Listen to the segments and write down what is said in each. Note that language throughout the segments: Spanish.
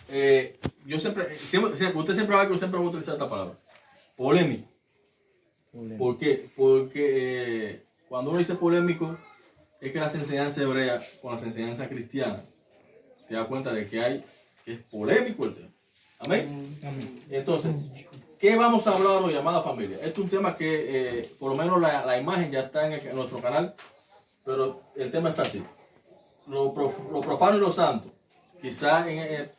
yo siempre, usted siempre va a que yo siempre voy a utilizar esta palabra. Polémico. ¿Por qué? Porque cuando uno dice polémico, es que las enseñanzas hebreas con las enseñanzas cristianas, te das cuenta de que es polémico el tema. Amén. Entonces, ¿qué vamos a hablar hoy, amada familia? Este es un tema que, por lo menos la imagen ya está en nuestro canal, pero el tema está así. Lo profano y lo santo. Quizás en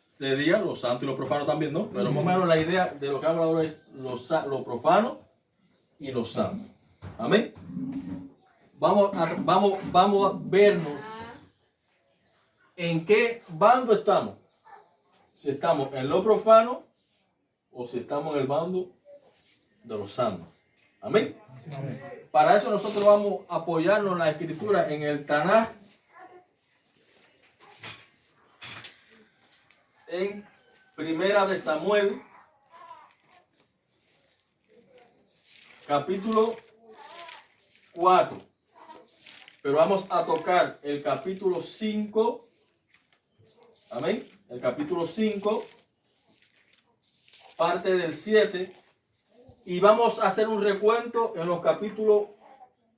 este día, lo santo y lo profano también, ¿no? Pero más o menos la idea de lo que hablo ahora es lo profano y lo santo. Amén. Vamos a vernos en qué bando estamos. Si estamos en lo profano o si estamos en el bando de los santos. Amén. Amén. Para eso nosotros vamos a apoyarnos en la escritura en el Tanaj, en Primera de Samuel, capítulo 4. Pero vamos a tocar el capítulo 5. Amén. El capítulo 5, parte del 7. Y vamos a hacer un recuento en los capítulos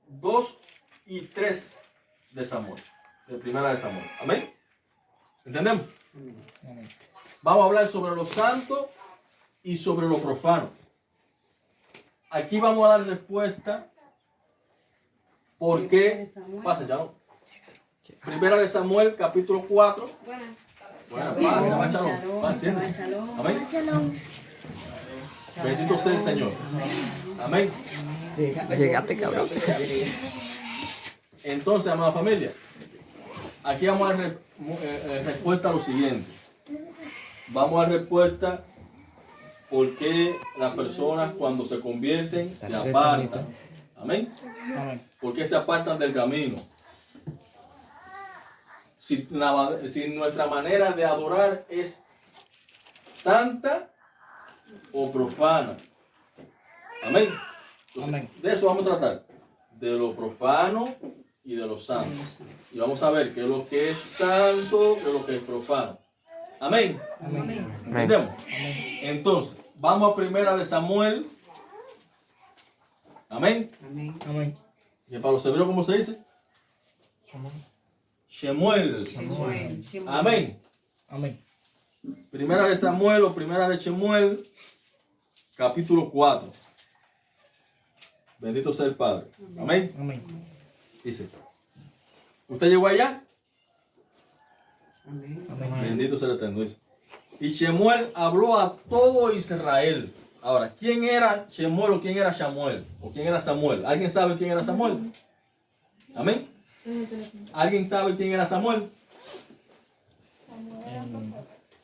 2 y 3 de Samuel. De Primera de Samuel. Amén. ¿Entendemos? Amén. Vamos a hablar sobre lo santo y sobre lo profano. Aquí vamos a dar respuesta. ¿Por qué? Pasa, ya no. Primera de Samuel, capítulo 4. Bueno, pasa, amén. Bendito sea el Señor. Amén. Llegaste, cabrón. Entonces, amada familia, aquí vamos a dar respuesta a lo siguiente. Vamos a dar respuesta por qué las personas cuando se convierten se apartan. Amén. ¿Por qué se apartan del camino? Si nuestra manera de adorar es santa o profana. Amén. Entonces, amén. De eso vamos a tratar. De lo profano y de lo santo. Y vamos a ver qué es lo que es santo, qué es lo que es profano. Amén. Amén. ¿Entendemos? Amén. Entonces, vamos a Primera de Samuel. Amén. Amén. Amén. ¿Y para los hebreos cómo se dice? Shemuel. Amén. Amén. Primera de Samuel o Primera de Shemuel, capítulo 4. Bendito sea el Padre. Amén. Amén. Dice, ¿usted llegó allá? Amén. Bendito sea el Eterno. Dice, y Shemuel habló a todo Israel. Ahora, ¿quién era Shemuel o quién era Samuel? ¿O quién era Samuel? ¿Alguien sabe quién era Samuel? Amén. ¿Alguien sabe quién era Samuel?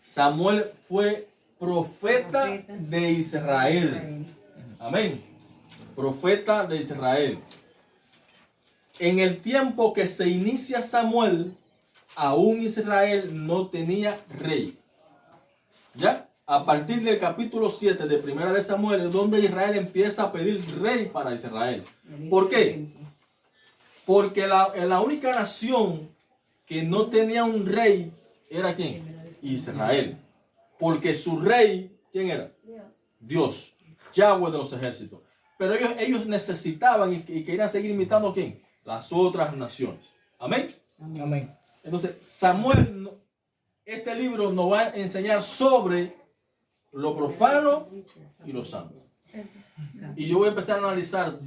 Samuel fue profeta de Israel. Amén. Profeta de Israel. En el tiempo que se inicia Samuel, aún Israel no tenía rey. ¿Ya? A partir del capítulo 7 de Primera de Samuel es donde Israel empieza a pedir rey para Israel. ¿Por qué? Porque la única nación que no tenía un rey era ¿quién? Israel. Porque su rey, ¿quién era? Dios. Yahweh de los ejércitos. Pero ellos necesitaban y querían seguir imitando ¿a quién? Las otras naciones. Amén. Amén. Entonces, Samuel, este libro nos va a enseñar sobre lo profano y lo santo. Y yo voy a empezar a analizar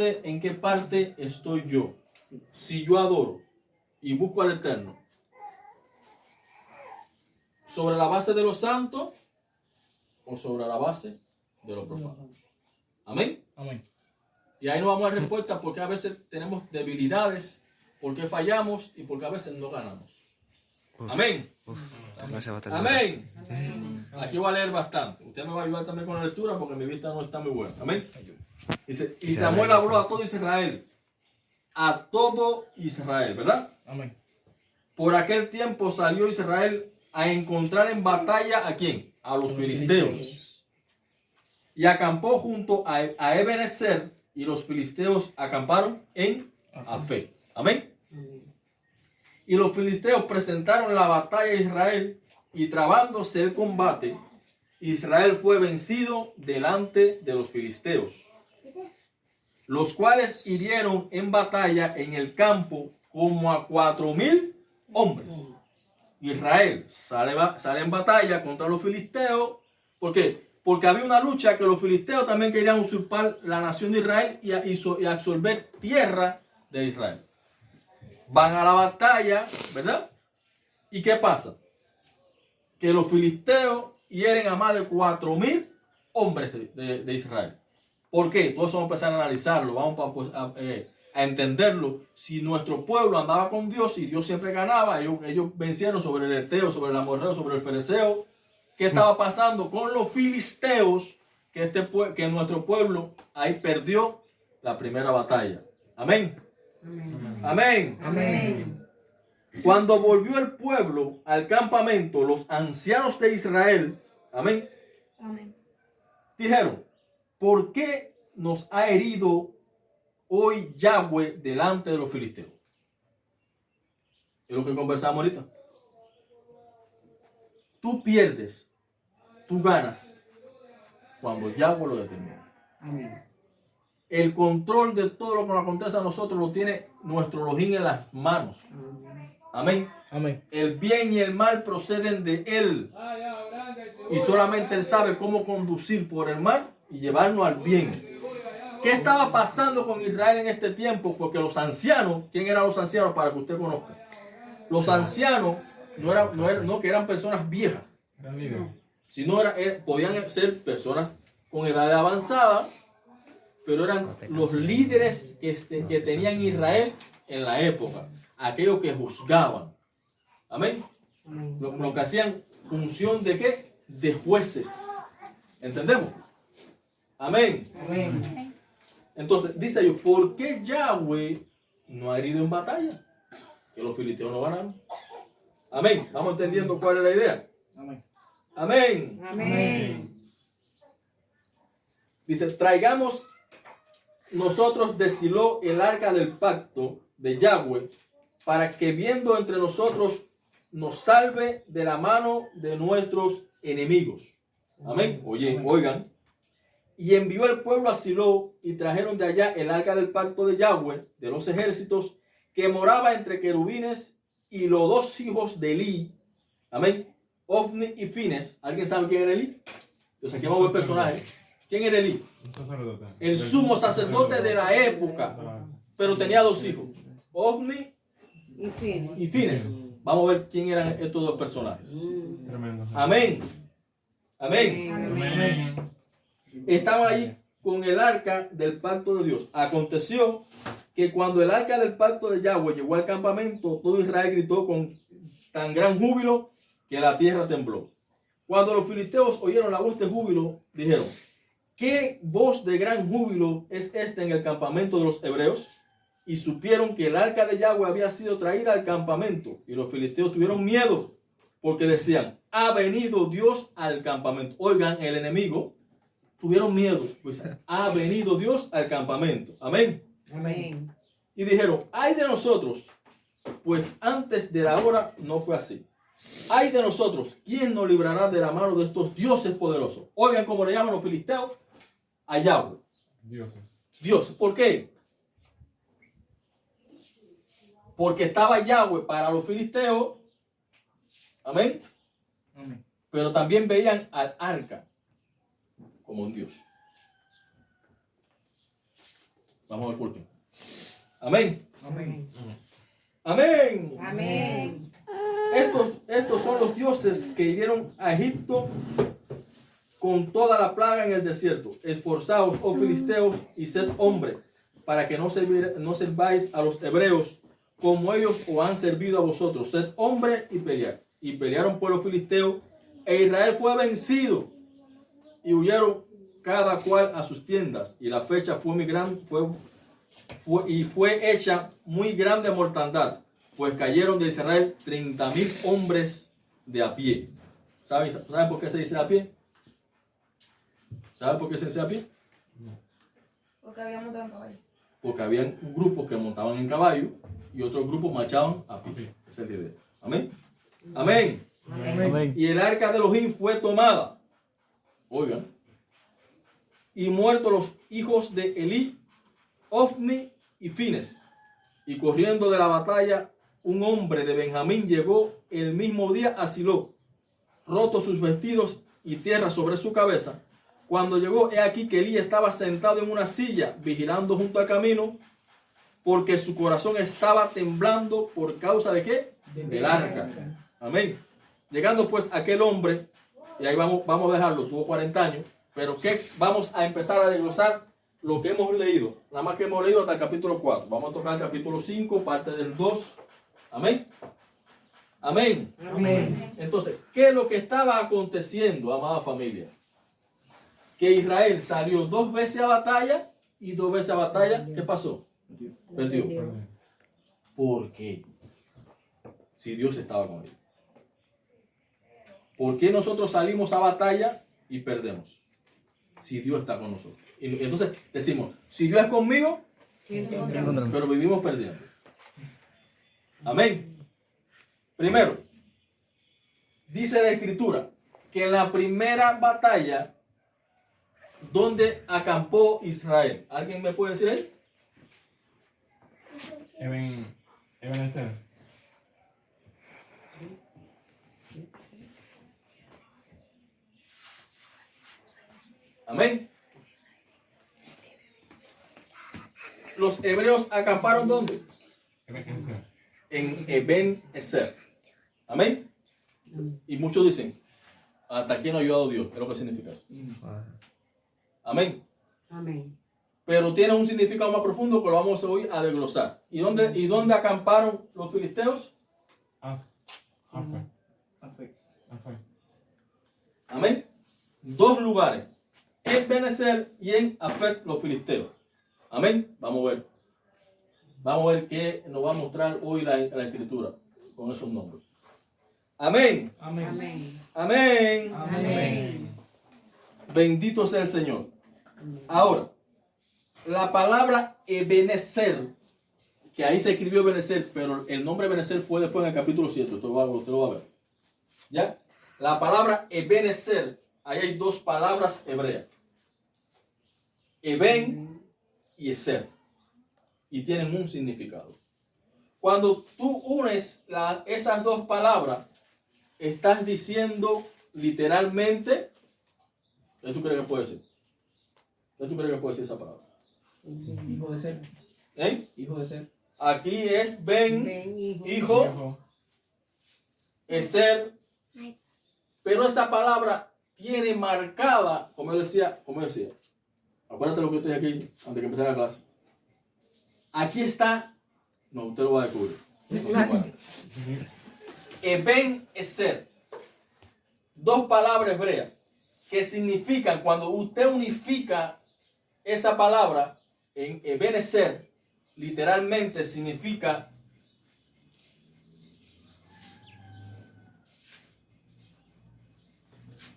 en qué parte estoy yo. Si yo adoro y busco al Eterno sobre la base de lo santo o sobre la base de lo profano. Amén. Amén. Y ahí nos vamos a dar respuesta porque a veces tenemos debilidades, porque fallamos y porque a veces no ganamos. Amén. Amén. Amén. Aquí voy a leer bastante. Usted me va a ayudar también con la lectura porque mi vista no está muy buena. Amén. Dice, y Samuel habló a todo Israel. A todo Israel, ¿verdad? Amén. Por aquel tiempo salió Israel a encontrar en batalla ¿a quién? A los filisteos. Y acampó junto a Ebenezer y los filisteos acamparon en Afec. Amén. Y los filisteos presentaron la batalla a Israel y trabándose el combate, Israel fue vencido delante de los filisteos, los cuales hirieron en batalla en el campo como a 4,000 hombres. Israel sale en batalla contra los filisteos. ¿Por qué? Porque había una lucha que los filisteos también querían usurpar la nación de Israel y absorber tierra de Israel. Van a la batalla, ¿verdad? ¿Y qué pasa? Que los filisteos hieren a más de 4,000 hombres de Israel. ¿Por qué? Todo eso vamos a empezar a analizarlo, vamos a entenderlo. Si nuestro pueblo andaba con Dios y Dios siempre ganaba, ellos vencieron sobre el Eteo, sobre el Amorreo, sobre el Fereceo. ¿Qué estaba pasando con los filisteos? Que nuestro pueblo ahí perdió la primera batalla. Amén. Amén. Amén. Amén. Cuando volvió el pueblo al campamento, los ancianos de Israel, amén, Amén. dijeron: ¿por qué nos ha herido hoy Yahweh delante de los filisteos? Es lo que conversamos ahorita. Tú pierdes, tú ganas cuando Yahweh lo determina. Amén. El control de todo lo que nos acontece a nosotros lo tiene nuestro Elohim en las manos. Amén. Amén. El bien y el mal proceden de Él. Y solamente Él sabe cómo conducir por el mal y llevarnos al bien. ¿Qué estaba pasando con Israel en este tiempo? Porque los ancianos, ¿quién eran los ancianos para que usted conozca? Los ancianos no que eran personas viejas, sino podían ser personas con edad avanzada, pero eran los líderes que tenían Israel en la época, aquellos que juzgaban. Amén. Lo que hacían función de ¿qué? De jueces. ¿Entendemos? Amén. Amén. Entonces, dice yo, ¿por qué Yahweh no ha herido en batalla? Que los filisteos no ganaron. Amén. ¿Vamos entendiendo cuál es la idea? Amén. Amén. Amén. Dice, traigamos nosotros de Silo el arca del pacto de Yahweh, para que viendo entre nosotros nos salve de la mano de nuestros enemigos. Amén. Oigan. Y envió el pueblo a Silo y trajeron de allá el arca del pacto de Yahweh, de los ejércitos, que moraba entre querubines, y los dos hijos de Elí. Amén. Ofni y Fines. ¿Alguien sabe quién era Elí? Entonces aquí vamos a ver personajes. ¿Quién era Elí? El sumo sacerdote de la época. Pero tenía dos hijos. Ofni y Fines. Vamos a ver quién eran estos dos personajes. Tremendo. Amén. Amén. Amén. Estaban allí con el arca del pacto de Dios. Aconteció que cuando el arca del pacto de Yahweh llegó al campamento, todo Israel gritó con tan gran júbilo que la tierra tembló. Cuando los filisteos oyeron la voz de júbilo, dijeron: ¿qué voz de gran júbilo es esta en el campamento de los hebreos? Y supieron que el arca de Yahweh había sido traída al campamento. Y los filisteos tuvieron miedo, porque decían: ha venido Dios al campamento. Oigan, el enemigo tuvieron miedo, pues ha venido Dios al campamento. Amén. Amén. Y dijeron: ay de nosotros, pues antes de la hora no fue así. Ay de nosotros, ¿quién nos librará de la mano de estos dioses poderosos? Oigan cómo le llaman los filisteos a Yahweh. Dios. ¿Por qué? Porque estaba Yahweh para los filisteos. Amén. Amén. Pero también veían al arca como un Dios. Vamos a ver por qué. Amén. Amén. Amén. Amén. Estos son los dioses que hirieron a Egipto con toda la plaga en el desierto. Esforzaos, oh filisteos, y sed hombres, para que no serváis a los hebreos como ellos os han servido a vosotros. Sed hombres y pelear. Y pelearon por los filisteos, e Israel fue vencido, y huyeron cada cual a sus tiendas. Y la fecha fue muy grande, fue hecha muy grande mortandad, pues cayeron de Israel 30,000 hombres de a pie. ¿Saben por qué se dice a pie? ¿Saben por qué se dice a pie? Porque había montado en caballo. Porque habían grupos que montaban en caballo y otros grupos marchaban a pie. Esa es la idea. Amén. Amén. Amén. Y el arca de Elohim fue tomada. Oigan. Y muertos los hijos de Elí, Ofni y Fines. Y corriendo de la batalla, un hombre de Benjamín llegó el mismo día a Silo, roto sus vestidos y tierra sobre su cabeza. Cuando llegó, he aquí que Elí estaba sentado en una silla, vigilando junto al camino, porque su corazón estaba temblando por causa de ¿qué? Del arca. Amén. Llegando pues aquel hombre, y ahí vamos a dejarlo, tuvo 40 años, pero que vamos a empezar a desglosar lo que hemos leído, nada más que hemos leído hasta el capítulo 4. Vamos a tocar el capítulo 5, parte del 2. Amén. Amén. Amén. Entonces, ¿qué es lo que estaba aconteciendo, amada familia? Que Israel salió 2 veces a batalla y 2 veces a batalla, ¿qué pasó? Perdió. ¿Por qué? Si Dios estaba con él. ¿Por qué nosotros salimos a batalla y perdemos? Si Dios está con nosotros. Y entonces decimos, si Dios es conmigo, pero vivimos perdiendo. Amén. Primero, dice la Escritura que en la primera batalla donde acampó Israel. ¿Alguien me puede decir ahí? Ebenezer. Amén. Los hebreos acamparon ¿dónde? Ebenezer. En Eben-Ezer. Amén. Y muchos dicen, hasta aquí no ha ayudado Dios. Es lo que significa eso. Amén. Amén. Pero tiene un significado más profundo que lo vamos hoy a desglosar. ¿Y dónde acamparon los filisteos? Amén. 2 lugares. En Benecer y en Afet los filisteos. Amén. Vamos a ver. Vamos a ver qué nos va a mostrar hoy la escritura con esos nombres. Amén. Amén. Amén. Amén. Bendito sea el Señor. Ahora, la palabra Ebenezer, que ahí se escribió Ebenezer, pero el nombre Ebenezer fue después en el capítulo 7. Usted lo va a ver. ¿Ya? La palabra Ebenezer, ahí hay 2 palabras hebreas. Eben y Ezer. Y tienen un significado. Cuando tú unes esas 2 palabras, estás diciendo literalmente, ¿qué tú crees que puede decir? ¿Qué tú crees que puede decir esa palabra? Hijo de ser. ¿Eh? Hijo de ser. Aquí es Ben, Ven, hijo, Ezer. Pero esa palabra tiene marcada, como yo decía, acuérdate lo que yo te dije aquí antes de que empezara la clase. Aquí está, no, usted lo va a descubrir. Eben Ezer. 2 palabras hebreas que significan, cuando usted unifica esa palabra en Eben Ezer, literalmente significa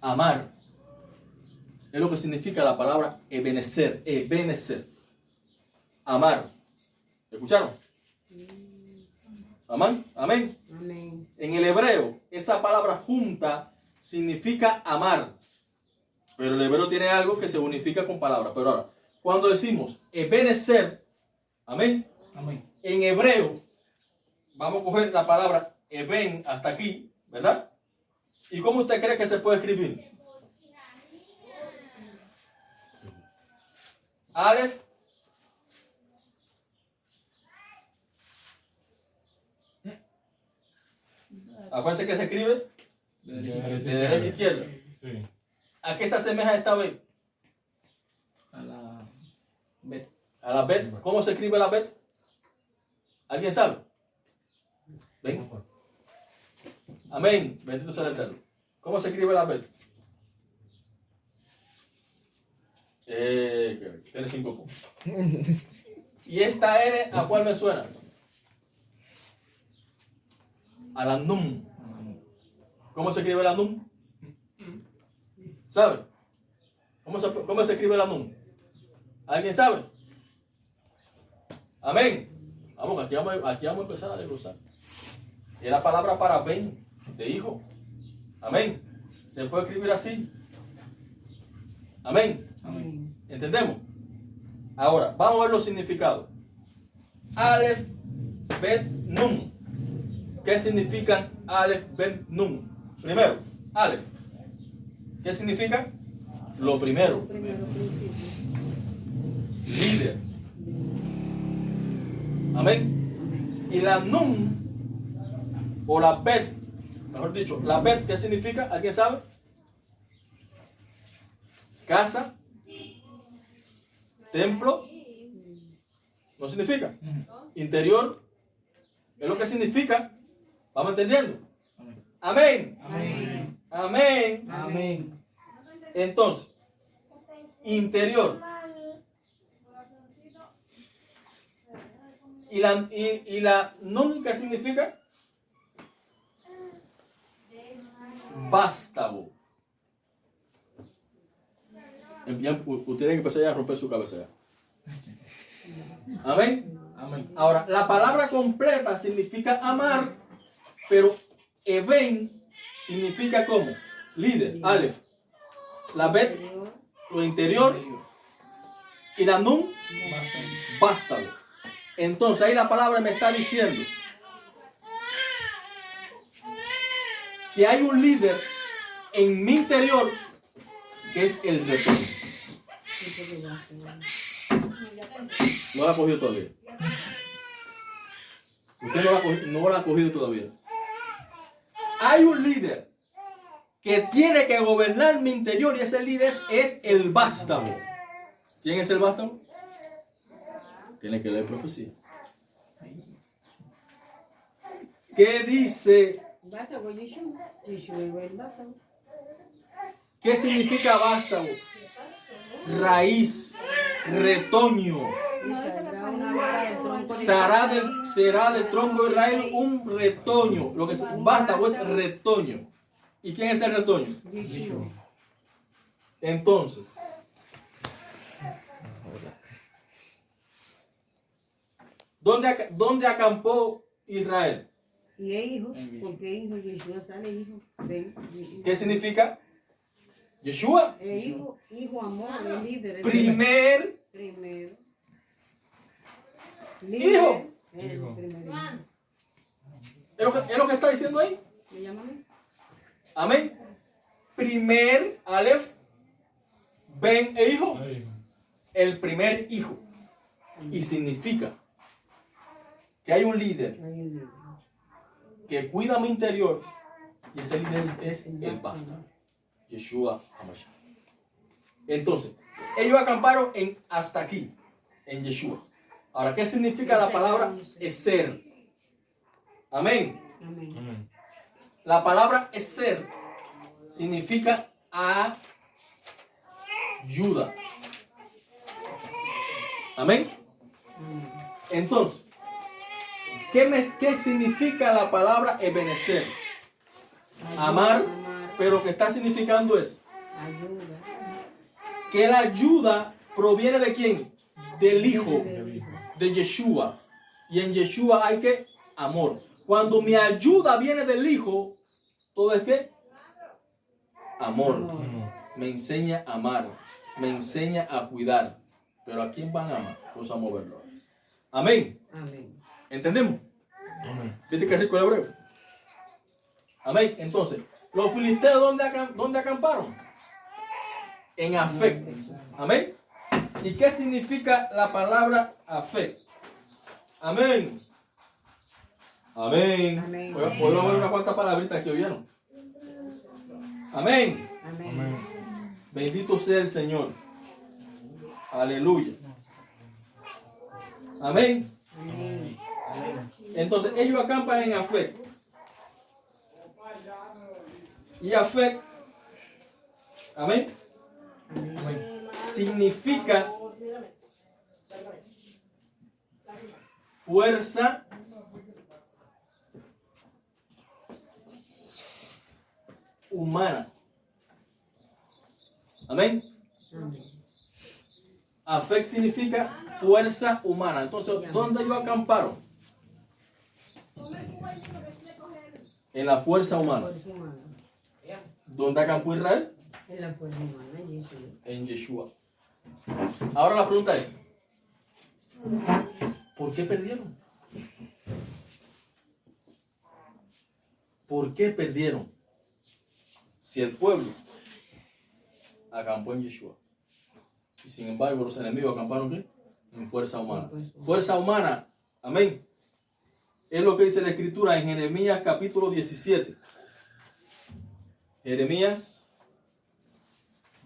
amar. Es lo que significa la palabra Ebenezer. Ebenezer. Amar. ¿Escucharon? Amén. Amén. Amén. En el hebreo, esa palabra junta significa amar. Pero el hebreo tiene algo que se unifica con palabras. Pero ahora, cuando decimos Ebenezer, amén. Amén. En hebreo, vamos a coger la palabra Eben hasta aquí, ¿verdad? ¿Y cómo usted cree que se puede escribir? Aleph. Acuérdense que se escribe De de derecha derecha a izquierda. Sí. ¿A qué se asemeja esta vez? a la Bet. A la Bet. ¿Cómo se escribe la Bet? ¿Alguien sabe? ¿Ven? Amén. Bendito sea el Eterno. ¿Cómo se escribe la Bet? Tiene 5 puntos. ¿Y esta N a cuál me suena? A la Num. ¿Cómo se escribe la Num? ¿Sabe? ¿Cómo se escribe la Num? ¿Alguien sabe? Amén. Vamos, aquí vamos a empezar a desglosar. Es la palabra para Ben, de hijo. Amén. Se puede escribir así. Amén. Amén. ¿Entendemos? Ahora, vamos a ver los significados. Aleph, Bet, Nun. ¿Qué significan Aleph, Bet, Nun? Primero, Aleph. ¿Qué significa? Lo primero, Primero principio. líder. Amén. Amén. Y la Nun, o la Bet, mejor dicho, la Bet, ¿qué significa? ¿Alguien sabe? Casa, templo, no significa. Interior, es lo que significa. ¿Vamos entendiendo? Amén. Amén. Amén. Amén. Entonces, interior. Y la nun, ¿qué significa? Vástago. Ustedes tienen que empezar ya a romper su cabeza ya. Amén. Amén. Ahora, la palabra completa significa amar, pero Eben significa como líder, Aleph. La Bet, lo interior, y la Nun, vástago. Entonces ahí la palabra me está diciendo que hay un líder en mi interior que es el retorno. No la ha cogido todavía. Usted no la ha cogido todavía. Hay un líder que tiene que gobernar mi interior y ese líder es el vástago. ¿Quién es el vástago? Tiene que leer profecía. ¿Qué dice? Vástago, Yeshua. Yeshua igual vástago. ¿Qué significa vástago? Raíz, retoño. Y saldrá una vara del tronco de Será del tronco de Israel un retoño. Lo que es vástago es retoño. ¿Y quién es el retoño? Yeshua. Entonces, ¿dónde acampó Israel? Y es hijo, porque hijo, Yeshua sale hijo. Ven, ¿Qué significa? Yeshua. Hijo, amor, el líder. El Primer primero. Hijo. El Hijo. primer hijo. ¿Es lo que está diciendo ahí? ¿Me llaman? Amén. Primer Aleph, Ben e hijo. Ahí. El primer hijo. Y significa que hay un líder Hay un líder. que cuida mi interior y ese líder es el vástago. Yeshua HaMashiach. Entonces, ellos acamparon hasta aquí, en Yeshua. Ahora, ¿qué significa la palabra eser? Amén. Amén. Amén. La palabra eser significa ayuda. Amén. Amén. Entonces, ¿qué significa la palabra Ebenezer? Amar, pero que está significando es Ayuda. que la ayuda proviene de quién? Del Hijo, Del hijo. de Yeshua. Y en Yeshua hay que amor. Cuando mi ayuda viene del Hijo, todo es que amor. Amor. Me enseña a amar, me enseña a cuidar. Pero ¿a quién van a amar? Pues a moverlo. Amén. Amén. ¿Entendemos? Amén. ¿Viste qué rico el hebreo? Amén. Entonces, los filisteos, ¿dónde acamparon? En Afec. Amén. ¿Y qué significa la palabra Afec? Amén. Amén. Amén. Puedo ver unas cuantas palabritas que oyeron. Amén. Amén. Amén. Bendito sea el Señor. Aleluya. Amén. Amén. Entonces ellos acampan en Afec. Y Afec, amén, Amén. significa fuerza humana. Amén. Afec significa fuerza humana. Entonces, ¿dónde ellos acamparon? En la fuerza humana. Por su mano. ¿Dónde acampó Israel? En la fuerza humana, Yeshua. En Yeshua. Ahora la pregunta es, ¿por qué perdieron? ¿Por qué perdieron? Si el pueblo acampó en Yeshua. Y sin embargo los enemigos acamparon ¿qué? En fuerza humana. Fuerza humana, amén. Es lo que dice la escritura en Jeremías capítulo 17. Jeremías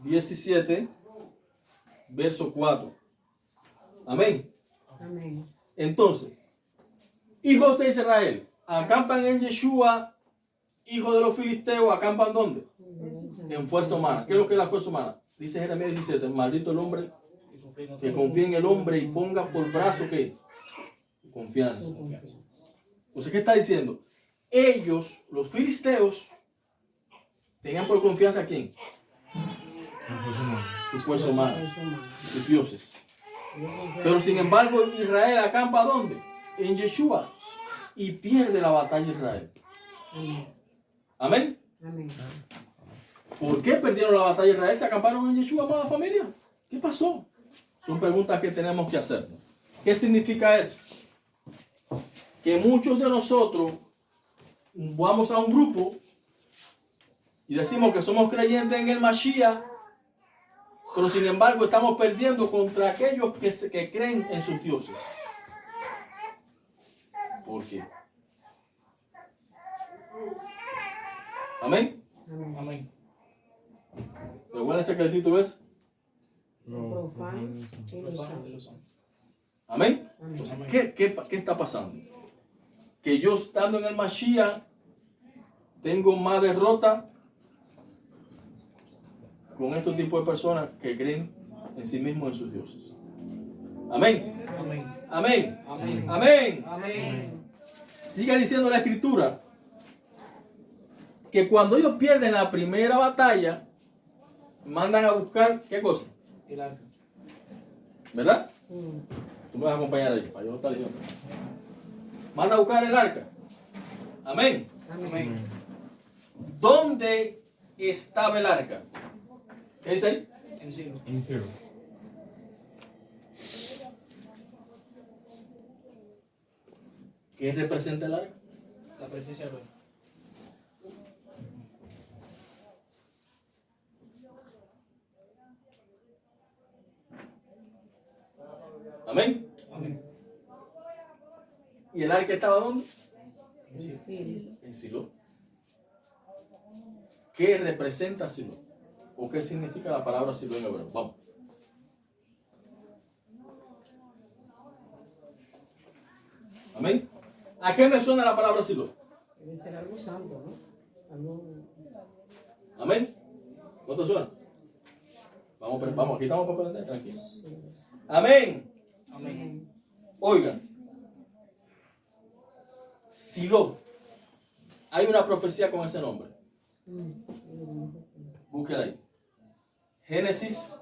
17, verso 4. Amén. Amén. Entonces, hijos de Israel, acampan en Yeshua, hijos de los filisteos, acampan ¿dónde? En fuerza humana. ¿Qué es lo que es la fuerza humana? Dice Jeremías 17, maldito el hombre que confía en el hombre y ponga por brazo ¿qué? Confianza. Entonces, ¿qué está diciendo? Ellos, los filisteos, tenían por confianza ¿a quién? Su fuerza humana, sus dioses. Pero sin embargo, Israel acampa ¿dónde? En Yeshua. Y pierde la batalla Israel. Amén. Amén. ¿Por qué perdieron la batalla Israel? ¿Se acamparon en Yeshua, amada familia? ¿Qué pasó? Son preguntas que tenemos que hacer. ¿Qué significa eso? Que muchos de nosotros vamos a un grupo y decimos que somos creyentes en el Mashiach, pero sin embargo estamos perdiendo contra aquellos que creen en sus dioses. ¿Por qué? Amén. Amén. Recuérdense que el título es Profano y lo santo. Amén. Entonces, ¿qué está pasando? Que yo estando en el Mashiach tengo más derrota con estos tipos de personas que creen en sí mismos, en sus dioses. Amén. Amén. Amén. Amén. Amén. Amén. Sigue diciendo la escritura que cuando ellos pierden la primera batalla, mandan a buscar, ¿qué cosa? El arca. ¿Verdad? Tú me vas a acompañar ahí, para yo no estar leyendo. Manda a buscar el arca. Amén. Amén. ¿Dónde estaba el arca? ¿Qué dice ahí? En cielo. En cielo. ¿Qué representa el arca? La presencia de Dios. Amén. Amén. ¿Y el arca estaba dónde? Sí. En Silo. ¿Qué representa Silo? ¿O qué significa la palabra Silo en hebreo? Vamos. Amén. ¿A qué me suena la palabra Silo? Debe ser algo santo, ¿no? Algo... Amén. ¿No te suena? Vamos, aquí estamos para aprender, tranquilo. Amén. Amén. Oigan, Silo, hay una profecía con ese nombre. Búsquela ahí. Génesis,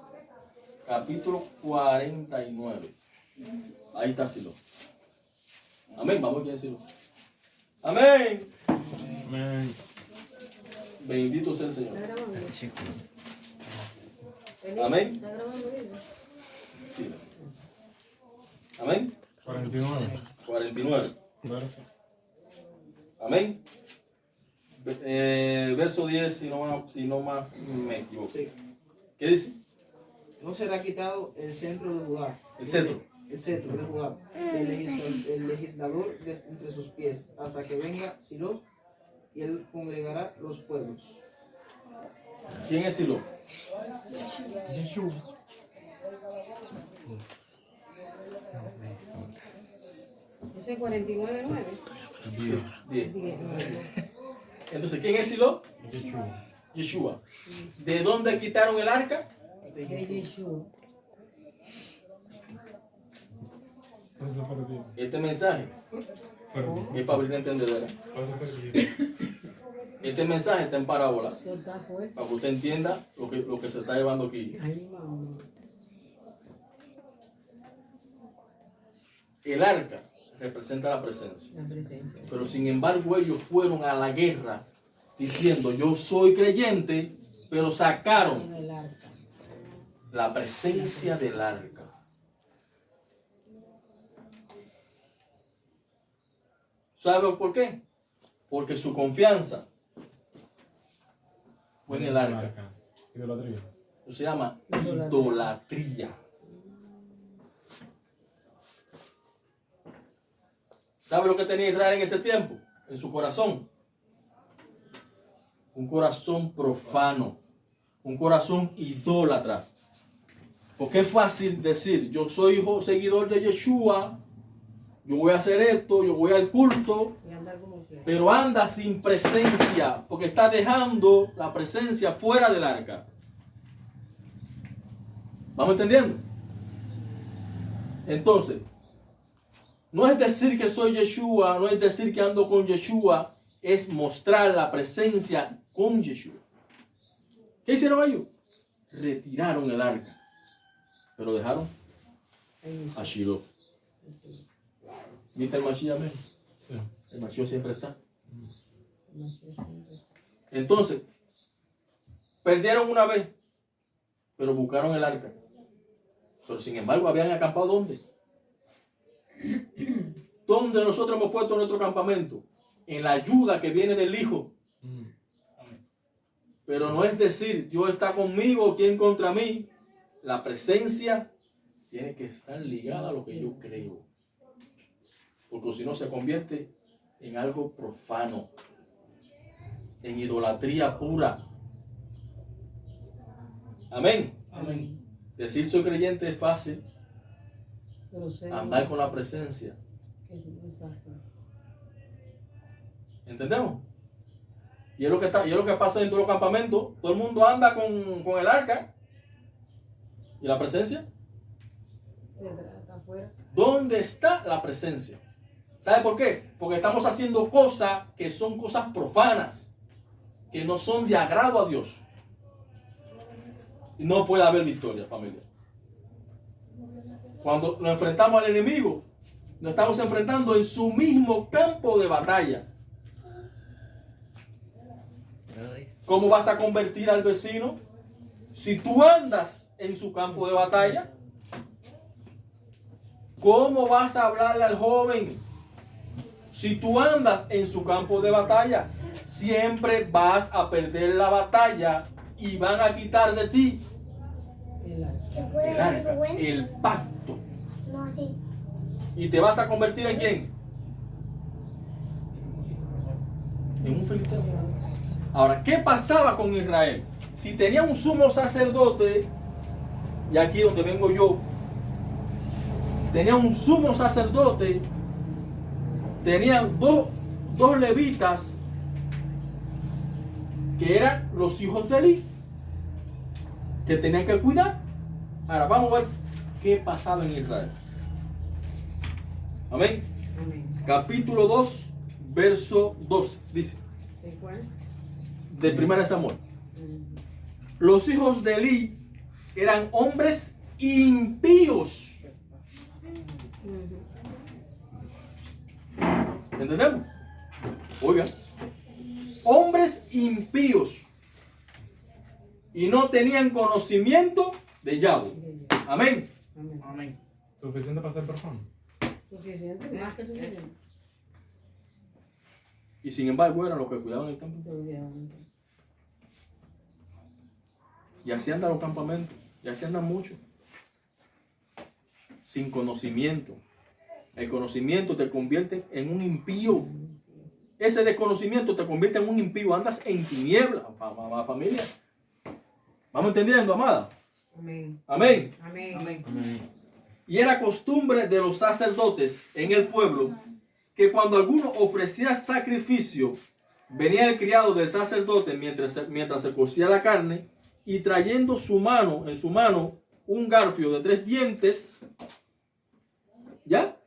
capítulo 49. Ahí está Silo. Amén, vamos a Silo. Amén. Amén. Bendito sea el Señor. ¿Está grabando? Amén. ¿Está grabando bien? Sí. Amén. 49. 49. Verso. Amén. Verso 10, si no más me equivoco. Sí. ¿Qué dice? No será quitado el centro de Judá. El cetro. El cetro de Judá. El legislador de entre sus pies, hasta que venga Silo, y él congregará los pueblos. ¿Quién es Silo? Ese 49.9. 10. Entonces, ¿quién es Silo? Yeshua. ¿De dónde quitaron el arca? De Yeshua. Este mensaje es para abrir la entendedera. Este mensaje está en parábola, Eso está fuerte. para que usted entienda lo que se está llevando aquí. Ay, mamá. El arca representa la presencia. La presencia. Pero sin embargo ellos fueron a la guerra diciendo, yo soy creyente, pero sacaron En el arca. la presencia del arca. ¿Sabe por qué? Porque su confianza fue en el arca. Idolatría. Eso se llama idolatría. ¿Sabe lo que tenía Israel en ese tiempo? En su corazón. Un corazón profano. Un corazón idólatra. Porque es fácil decir, yo soy hijo seguidor de Yeshua, yo voy a hacer esto, yo voy al culto, Y andar como que. pero anda sin presencia, porque está dejando la presencia fuera del arca. ¿Vamos entendiendo? Entonces, no es decir que soy Yeshua, no es decir que ando con Yeshua, es mostrar la presencia con Yeshua. ¿Qué hicieron ellos? Retiraron el arca, pero dejaron a Shiloh. Sí. ¿Viste el Mashiach? Amén? Sí. El Mashiach siempre está. No sé si- Entonces, perdieron una vez, pero buscaron el arca. Pero sin embargo, habían acampado ¿dónde? ¿Dónde nosotros hemos puesto nuestro campamento? En la ayuda que viene del Hijo. Pero no es decir, Dios está conmigo, ¿quién contra mí? La presencia tiene que estar ligada a lo que yo creo. Porque si no se convierte en algo profano, en idolatría pura. Amén. Amén. Decir soy creyente es fácil, Pero sé andar con la presencia. que es muy fácil. ¿Entendemos? Y es lo que pasa en todos los campamentos. Todo el mundo anda con el arca y la presencia. Detrás, acá afuera. ¿Dónde está la presencia? ¿Sabe por qué? Porque estamos haciendo cosas que son cosas profanas, que no son de agrado a Dios. Y no puede haber victoria, familia. Cuando nos enfrentamos al enemigo, nos estamos enfrentando en su mismo campo de batalla. ¿Cómo vas a convertir al vecino si tú andas en su campo de batalla? ¿Cómo vas a hablarle al joven si tú andas en su campo de batalla? Siempre vas a perder la batalla y van a quitar de ti El arca. ¿Se puede el dar arca, algo bueno? el pacto. No, sí. ¿Y te vas a convertir en quién? En un filisteo. Ahora, ¿qué pasaba con Israel? Si tenía un sumo sacerdote, y aquí donde vengo yo, tenía un sumo sacerdote, tenían dos levitas, que eran los hijos de Eli, que tenían que cuidar. Ahora, vamos a ver qué pasaba en Israel. Amén. Amén. Capítulo 2, verso 12, dice, ¿De cuál? de 1 Samuel. Los hijos de Eli eran hombres impíos. ¿Entendemos? Oigan, hombres impíos y no tenían conocimiento de Yahweh. Amén. Amén. Amén. Suficiente para ser profano. Suficiente, más que suficiente. Y sin embargo eran los que cuidaban el templo. Y así andan los campamentos. Y así andan muchos. Sin conocimiento. El conocimiento te convierte en un impío. Ese desconocimiento te convierte en un impío. Andas en tinieblas, familia. ¿Vamos entendiendo, amada? Amén. Amén. Amén. Amén. Amén. Y era costumbre de los sacerdotes en el pueblo que cuando alguno ofrecía sacrificio, venía el criado del sacerdote mientras se cocía la carne y trayendo en su mano un garfio de 3 dientes, ¿ya?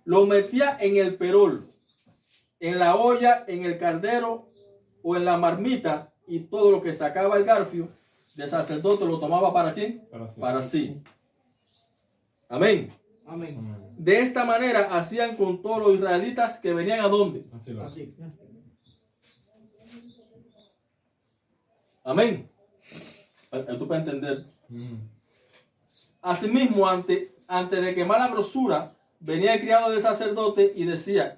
Lo metía en el perol, en la olla, en el caldero o en la marmita, y todo lo que sacaba el garfio del sacerdote lo tomaba ¿para quién? Para sí. Amén. Amén. Amén. De esta manera hacían con todos los israelitas que venían ¿a dónde? Así lo hace. Así. Amén. Esto para entender. Asimismo, antes de quemar la grosura, venía el criado del sacerdote y decía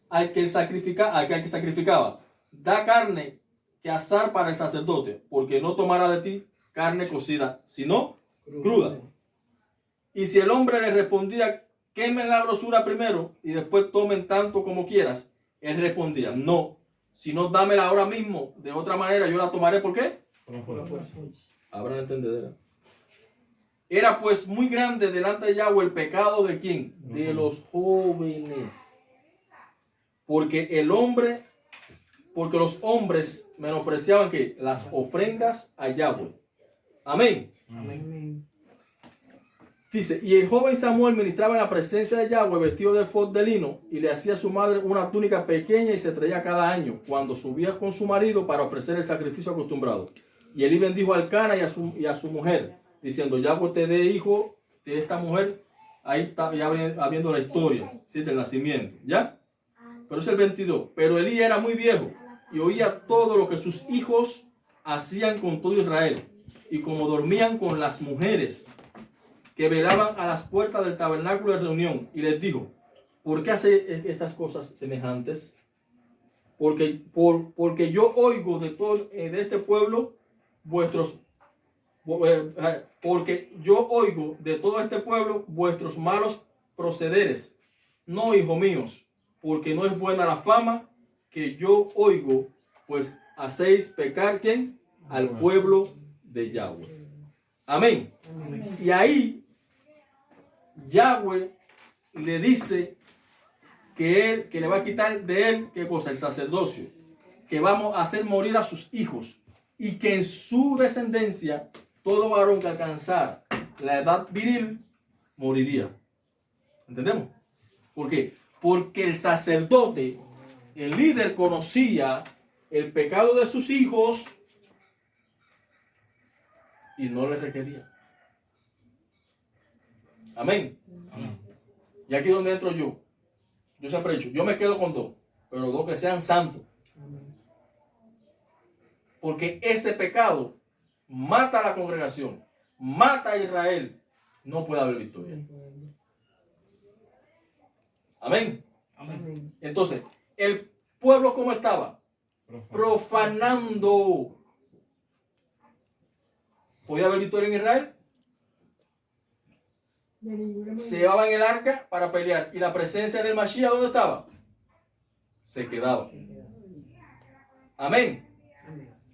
al que sacrificaba, da carne que asar para el sacerdote, porque no tomará de ti carne cocida, sino cruda. Y si el hombre le respondía, quemen la grosura primero y después tomen tanto como quieras, él respondía, no, sino dámela ahora mismo, de otra manera yo la tomaré. ¿Por qué? Habrán entendedera. Era pues muy grande delante de Yahweh el pecado de ¿quién? De los jóvenes. Porque los hombres menospreciaban que las ofrendas a Yahweh. Amén. Amén. Dice, y el joven Samuel ministraba en la presencia de Yahweh vestido de efod de lino y le hacía a su madre una túnica pequeña y se traía cada año cuando subía con su marido para ofrecer el sacrificio acostumbrado. Y Elí bendijo al Cana y a su mujer, diciendo, Yahweh te dé hijo de esta mujer. Ahí está ya habiendo la historia, ¿sí? Del nacimiento, ¿ya? Pero es el 22. Pero Elí era muy viejo y oía todo lo que sus hijos hacían con todo Israel. Y como dormían con las mujeres que velaban a las puertas del tabernáculo de reunión, y les dijo, ¿por qué hace estas cosas semejantes? Porque yo oigo de todo de este pueblo porque yo oigo de todo este pueblo vuestros malos procederes. No, hijos míos, porque no es buena la fama que yo oigo, pues hacéis pecar ¿quién? Al pueblo de Yahweh. Amén. Amén. Y ahí Yahweh le dice que le va a quitar de él, ¿qué cosa? El sacerdocio, que vamos a hacer morir a sus hijos y que en su descendencia todo varón que alcanzara la edad viril moriría. ¿Entendemos? ¿Por qué? Porque el sacerdote, el líder, conocía el pecado de sus hijos y no le requería. Amén. Amén. Y aquí donde entro yo. Yo siempre he dicho, yo me quedo con dos, pero dos que sean santos. Porque ese pecado mata a la congregación, mata a Israel. No puede haber victoria. Amén. Amén. Entonces, el pueblo, ¿cómo estaba? Profanando. ¿Podía haber victoria en Israel? Se llevaban el arca para pelear. ¿Y la presencia del Mashiach dónde estaba? Se quedaba. Amén.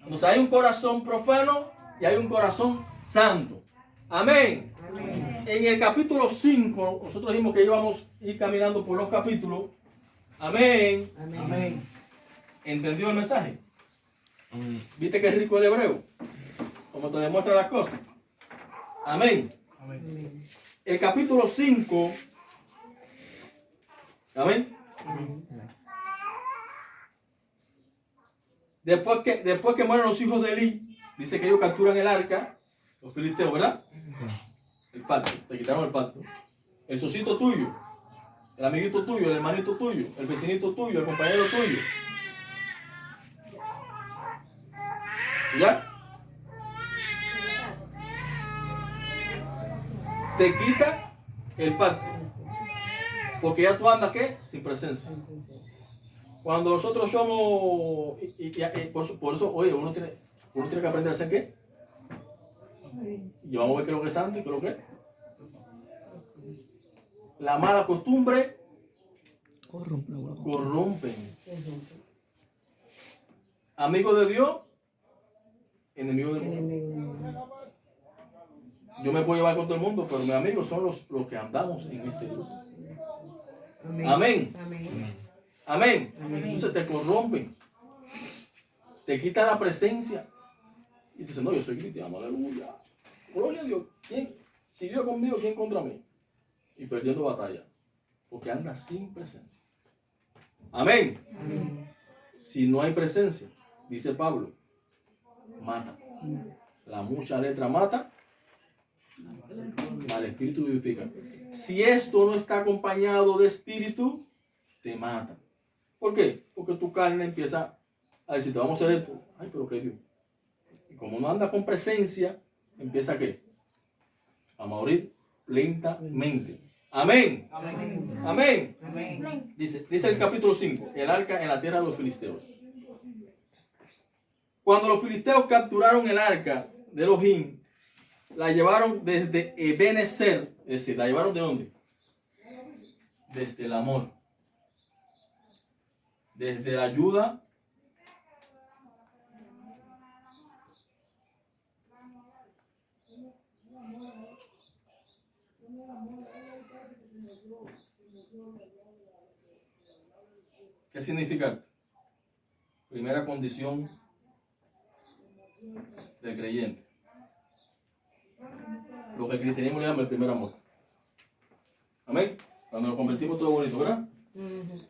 Entonces hay un corazón profano y hay un corazón santo. Amén. Amén. En el capítulo 5, nosotros dijimos que íbamos a ir caminando por los capítulos. Amén. Amén. ¿Entendió el mensaje? Amén. ¿Viste qué rico el hebreo? Como te demuestra las cosas. Amén. Amén. El capítulo 5. Amén. Después que mueren los hijos de Elí, dice que ellos capturan el arca, los filisteos, ¿verdad? El pacto, te quitaron el pacto. El socito tuyo, el amiguito tuyo, el hermanito tuyo, el vecinito tuyo, el compañero tuyo. ¿Ya? Te quita el pacto. Porque ya tú andas, ¿qué? Sin presencia. Cuando nosotros somos, por eso, oye, uno tiene que aprender a hacer ¿qué? Y vamos a ver qué es lo que es santo y qué es lo que es. La mala costumbre corrompen. Amigo de Dios, enemigo del mundo. Yo me puedo llevar con todo el mundo, pero mis amigos son los que andamos en este grupo. Amén. Amén. Amén. Amén. Entonces te corrompen. Te quitan la presencia. Y tú dices, no, yo soy cristiano, aleluya. Gloria a Dios. ¿Quién? Si Dios conmigo, ¿quién contra mí? Y perdiendo batalla. Porque anda sin presencia. Amén. Amén. Si no hay presencia, dice Pablo, mata. La mucha letra mata, al espíritu vivifica. Si esto no está acompañado de espíritu, te mata. ¿Por qué? Porque tu carne empieza a decirte, vamos a hacer esto. Ay, pero qué Dios. como no anda con presencia, empieza ¿qué? A morir lentamente. Amén. Amén. Amén. Amén. Dice el capítulo 5, el arca en la tierra de los filisteos. Cuando los filisteos capturaron el arca de Elohim, la llevaron desde Ebenezer, es decir, ¿la llevaron de dónde? Desde el amor. Desde la ayuda. ¿Qué significa? Primera condición del creyente. Lo que el cristianismo le llama el primer amor. Amén. Cuando nos convertimos todo bonito, ¿verdad?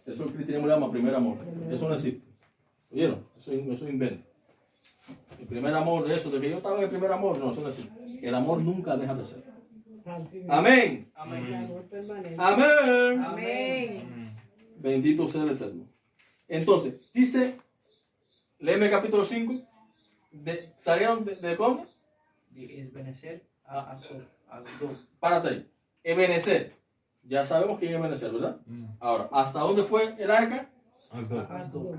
Eso el cristianismo le llama primer amor. Eso no existe. ¿Oyeron? Eso es invento. El primer amor, eso de que yo estaba en el primer amor, no, eso no existe. El amor nunca deja de ser. Amén. Amén. Amén. Amén. Bendito sea el Eterno. Entonces, dice, léeme capítulo 5. ¿Salieron de dónde? De Ebenezer a Asdod. Párate ahí. Ebenezer. Ya sabemos quién es Ebenezer, ¿verdad? Ahora, ¿hasta dónde fue el arca? Asdod.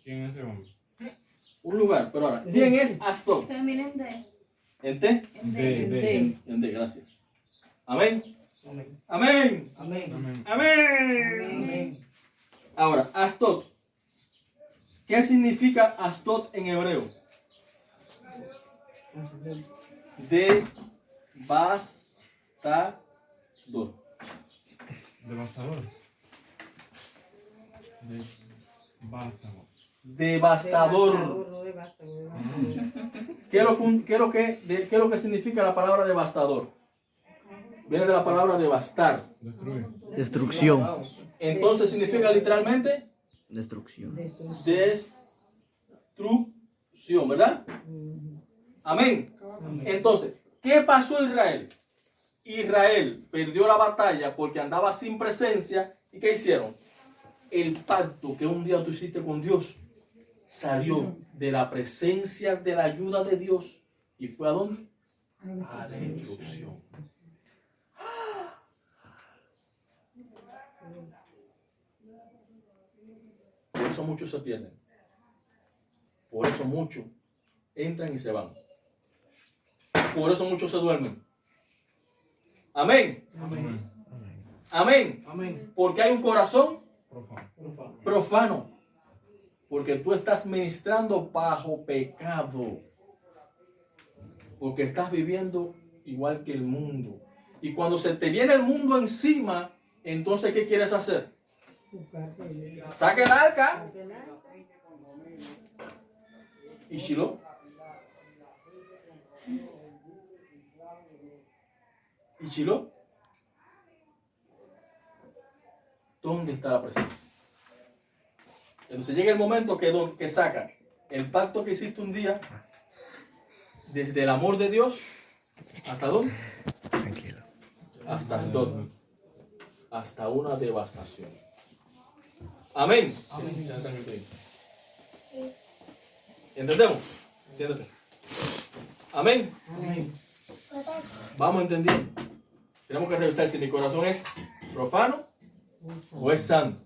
¿Quién es ese hombre? Un lugar. Pero ahora, ¿quién es Asdod? Termina en D. ¿En T? De. En D, gracias. Amén. Amén. Amén. Amén. Amén. Amén. Amén. Ahora, Asdod. ¿Qué significa Asdod en hebreo? Devastador. Devastador. Devastador. Devastador. ¿Qué es lo que significa la palabra devastador? Viene de la palabra devastar. Destruir. Destrucción. Entonces significa literalmente Destrucción. destrucción, ¿verdad? Amén. Entonces, ¿qué pasó a Israel? Israel perdió la batalla porque andaba sin presencia. ¿Y qué hicieron? El pacto que un día tú hiciste con Dios salió de la presencia de la ayuda de Dios y fue a dónde? A la destrucción. Por eso muchos se pierden. Por eso muchos entran y se van. Por eso muchos se duermen. Amén. Amén. Amén. Amén. Porque hay un corazón Profano. profano. Porque tú estás ministrando bajo pecado. Porque estás viviendo igual que el mundo. Y cuando se te viene el mundo encima, entonces ¿qué quieres hacer? Saca el arca. ¿Y Shiloh? ¿Y Shiloh? ¿Dónde está la presencia? Entonces llega el momento que saca el pacto que hiciste un día, desde el amor de Dios, ¿hasta dónde? Tranquilo. Hasta Asdod. Hasta una devastación. Amén. Siéntate ahí. ¿Entendemos? Siéntate. Amén. Amén. Vamos entendiendo. Tenemos que revisar si mi corazón es profano o es santo.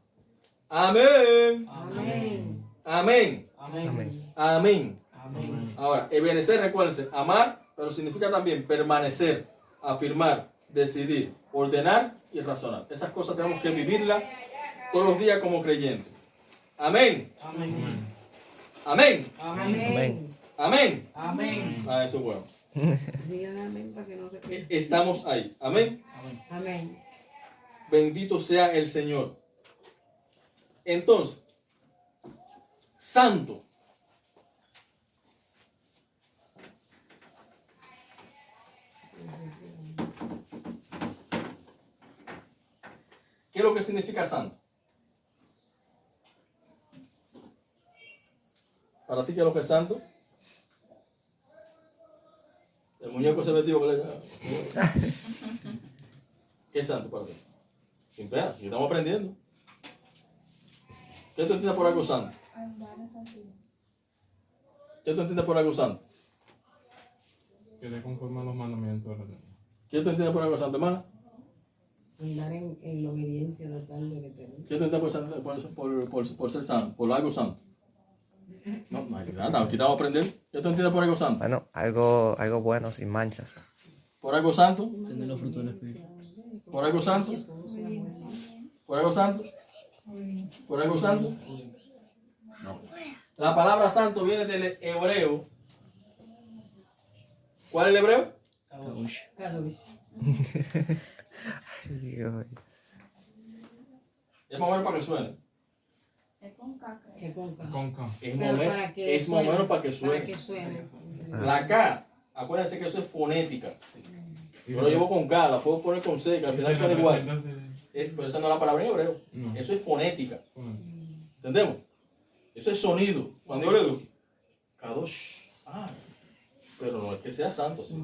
Amén. Amén. Amén. Amén. Amén. Amén. Ahora, obedecer, recuérdense, amar, pero significa también permanecer, afirmar, decidir, ordenar y razonar. Esas cosas tenemos que vivirlas todos los días como creyentes. Amén. Amén. Amén. Amén. Amén. Amén. Ah, eso es bueno. Digan amén para que no se pierda. Estamos ahí. Amén. Amén. Bendito sea el Señor. Entonces, santo. ¿Qué es lo que significa santo? ¿Para ti qué es lo que es santo? El muñeco ese vestido que le... ¿Qué es santo para ti? Sin pena, y estamos aprendiendo. ¿Qué tú entiendes por algo santo? Andar en santidad. ¿Qué tú entiendes por algo santo? Que te conforma a los mandamientos de la ley. ¿Qué tú entiendes por algo santo, hermano? Andar en la obediencia total del Eterno. ¿Qué tú entiendes por ser santo? Por algo santo. No, no hay nada, aquí te vamos a aprender. ¿Qué tú entiendes por algo santo? Bueno, algo bueno, sin manchas. ¿Por algo santo? Tener los frutos del Espíritu. ¿Por algo santo? ¿Por algo santo? ¿Por algo santo? No. La palabra santo viene del hebreo. ¿Cuál es el hebreo? Kadosh. Kadosh. Dios. Es más o menos para que suene. Es con K. Con K. Es Pero más para que es más o menos para que Para suene. que suene. La K, acuérdense que eso es fonética. Yo lo llevo con K, la puedo poner con C, que al final suena igual. Pero esa no es la palabra en hebreo. No. Eso es fonética. Bueno, ¿Entendemos? Eso es sonido. Cuando yo le digo, Kadosh, pero no es que sea santo, sí.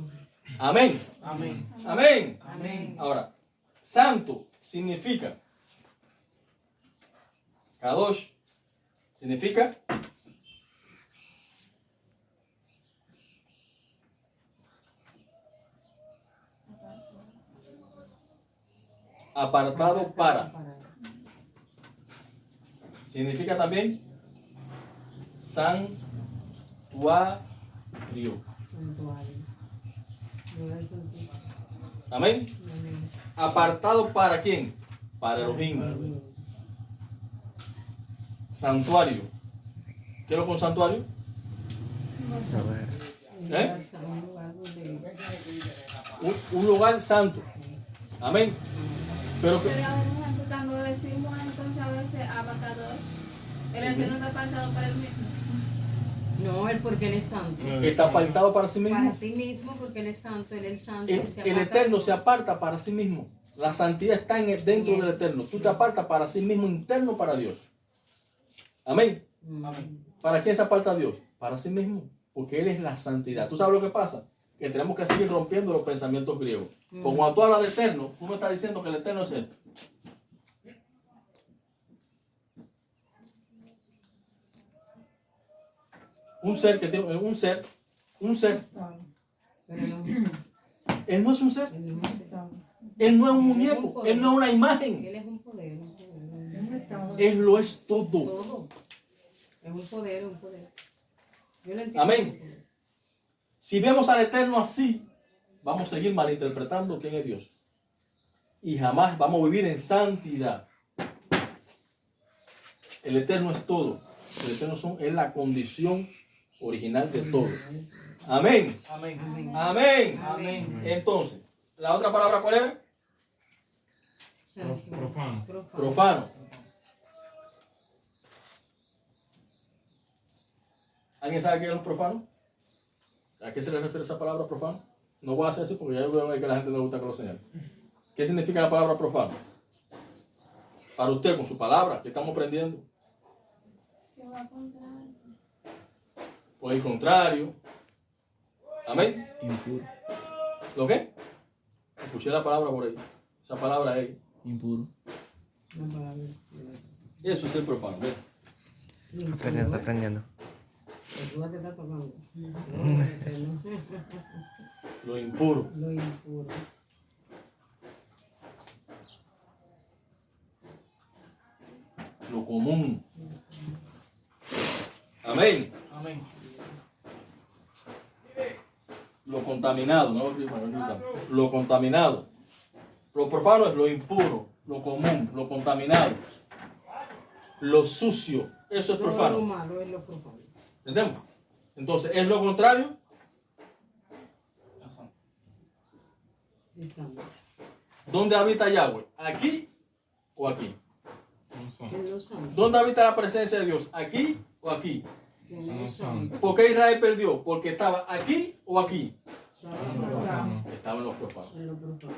Amén. Amén. Amén. Amén. Ahora, santo significa, Kadosh significa apartado para. Significa también santuario. Amén. Apartado para quién? Para Elohim. Santuario. ¿Qué es lo con santuario? ¿Eh? Un lugar santo. Amén. Pero que, Pero ejemplo, cuando decimos entonces a veces abacador, el Eterno está apartado para el mismo. No, él porque él es santo. está apartado para sí Para mismo. sí mismo, porque él es santo, él es santo. El, él se el aparta. Eterno se aparta para sí mismo. La santidad está dentro del Eterno. Tú te apartas para sí mismo, interno para Dios. Amén. Amén. ¿Para quién se aparta Dios? Para sí mismo. Porque Él es la santidad. ¿Tú sabes lo que pasa? Que tenemos que seguir rompiendo los pensamientos griegos. Porque cuando tú hablas de Eterno, tú me estás diciendo que el Eterno es Él. Un ser que tiene un ser. Pero no, Él no es un ser. él no es santo. Él no es un muñeco. Él no es una imagen. Él es un poder, un poder. Él lo es todo. Todo. Es un poder, un poder. Yo lo entiendo. Amén. Si vemos al Eterno así, vamos a seguir malinterpretando quién es Dios. Y jamás vamos a vivir en santidad. El Eterno es todo. El Eterno es la condición original de todo. Amén. Amén. Amén. Amén. Entonces, ¿la otra palabra cuál era? Santo. Profano. Profano. ¿Alguien sabe qué es un profano? ¿A qué se le refiere esa palabra profano? No voy a hacer eso porque ya veo que a la gente no le gusta que lo señale. ¿Qué significa la palabra profano? Para usted, con su palabra, que estamos aprendiendo. Que va a contrario. Por el contrario. Amén. Impuro. ¿Lo qué? Escuché la palabra por ahí. Esa palabra es. Impuro. Una palabra. Eso es el profano. ¿Ve? Aprendiendo, aprendiendo. El te está tocando. Lo impuro. Lo impuro. Lo común. Amén. Amén. Lo contaminado. No, lo contaminado. Lo profano es lo impuro, lo común, lo contaminado. Lo sucio. Eso es Todo lo profano. malo es lo profano. ¿Entendemos? Entonces, ¿es lo contrario? De santo. ¿Dónde habita Yahweh? ¿Aquí o aquí? No son. Él no es santo. ¿Dónde habita la presencia de Dios? ¿Aquí o aquí? Él no es santo. ¿Por qué Israel perdió? ¿Porque estaba aquí o aquí? Profano. Estaba en los profanos. En lo profano.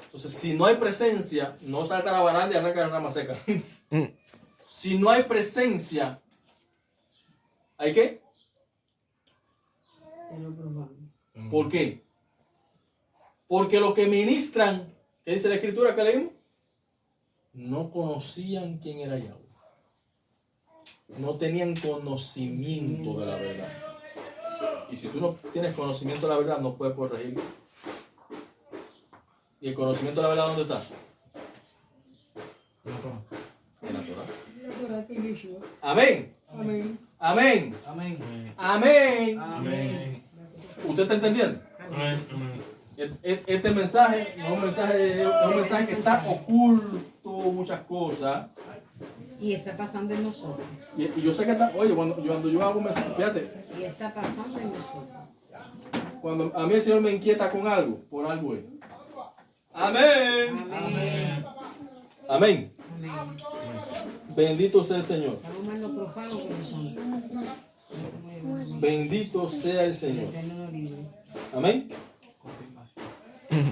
Entonces, si no hay presencia, no salta la baranda y arranca la rama seca. Si no hay presencia, ¿hay qué? En lo profano. ¿Por qué? Porque lo que ministran, ¿qué dice la escritura que leímos? No conocían quién era Yahweh. No tenían conocimiento de la verdad. Y si tú no tienes conocimiento de la verdad, no puedes corregirlo. ¿Y el conocimiento de la verdad dónde está? No, toma. En la Torah. La Torah que Yeshua. Amén. Amén. Amén. Amén. Amén. Amén. ¿Usted está entendiendo? Amén. Amén. Este mensaje no es un mensaje que está oculto muchas cosas. Y está pasando en nosotros. Y yo sé que está, oye, cuando yo hago un mensaje, fíjate, Y está pasando en nosotros. cuando a mí el Señor me inquieta con algo, por algo es. Amén. Amén. Amén. Amén. Bendito sea el Señor. Estamos más lo profano que lo santo. Bendito sea el Señor. Eterno no libre. Amén.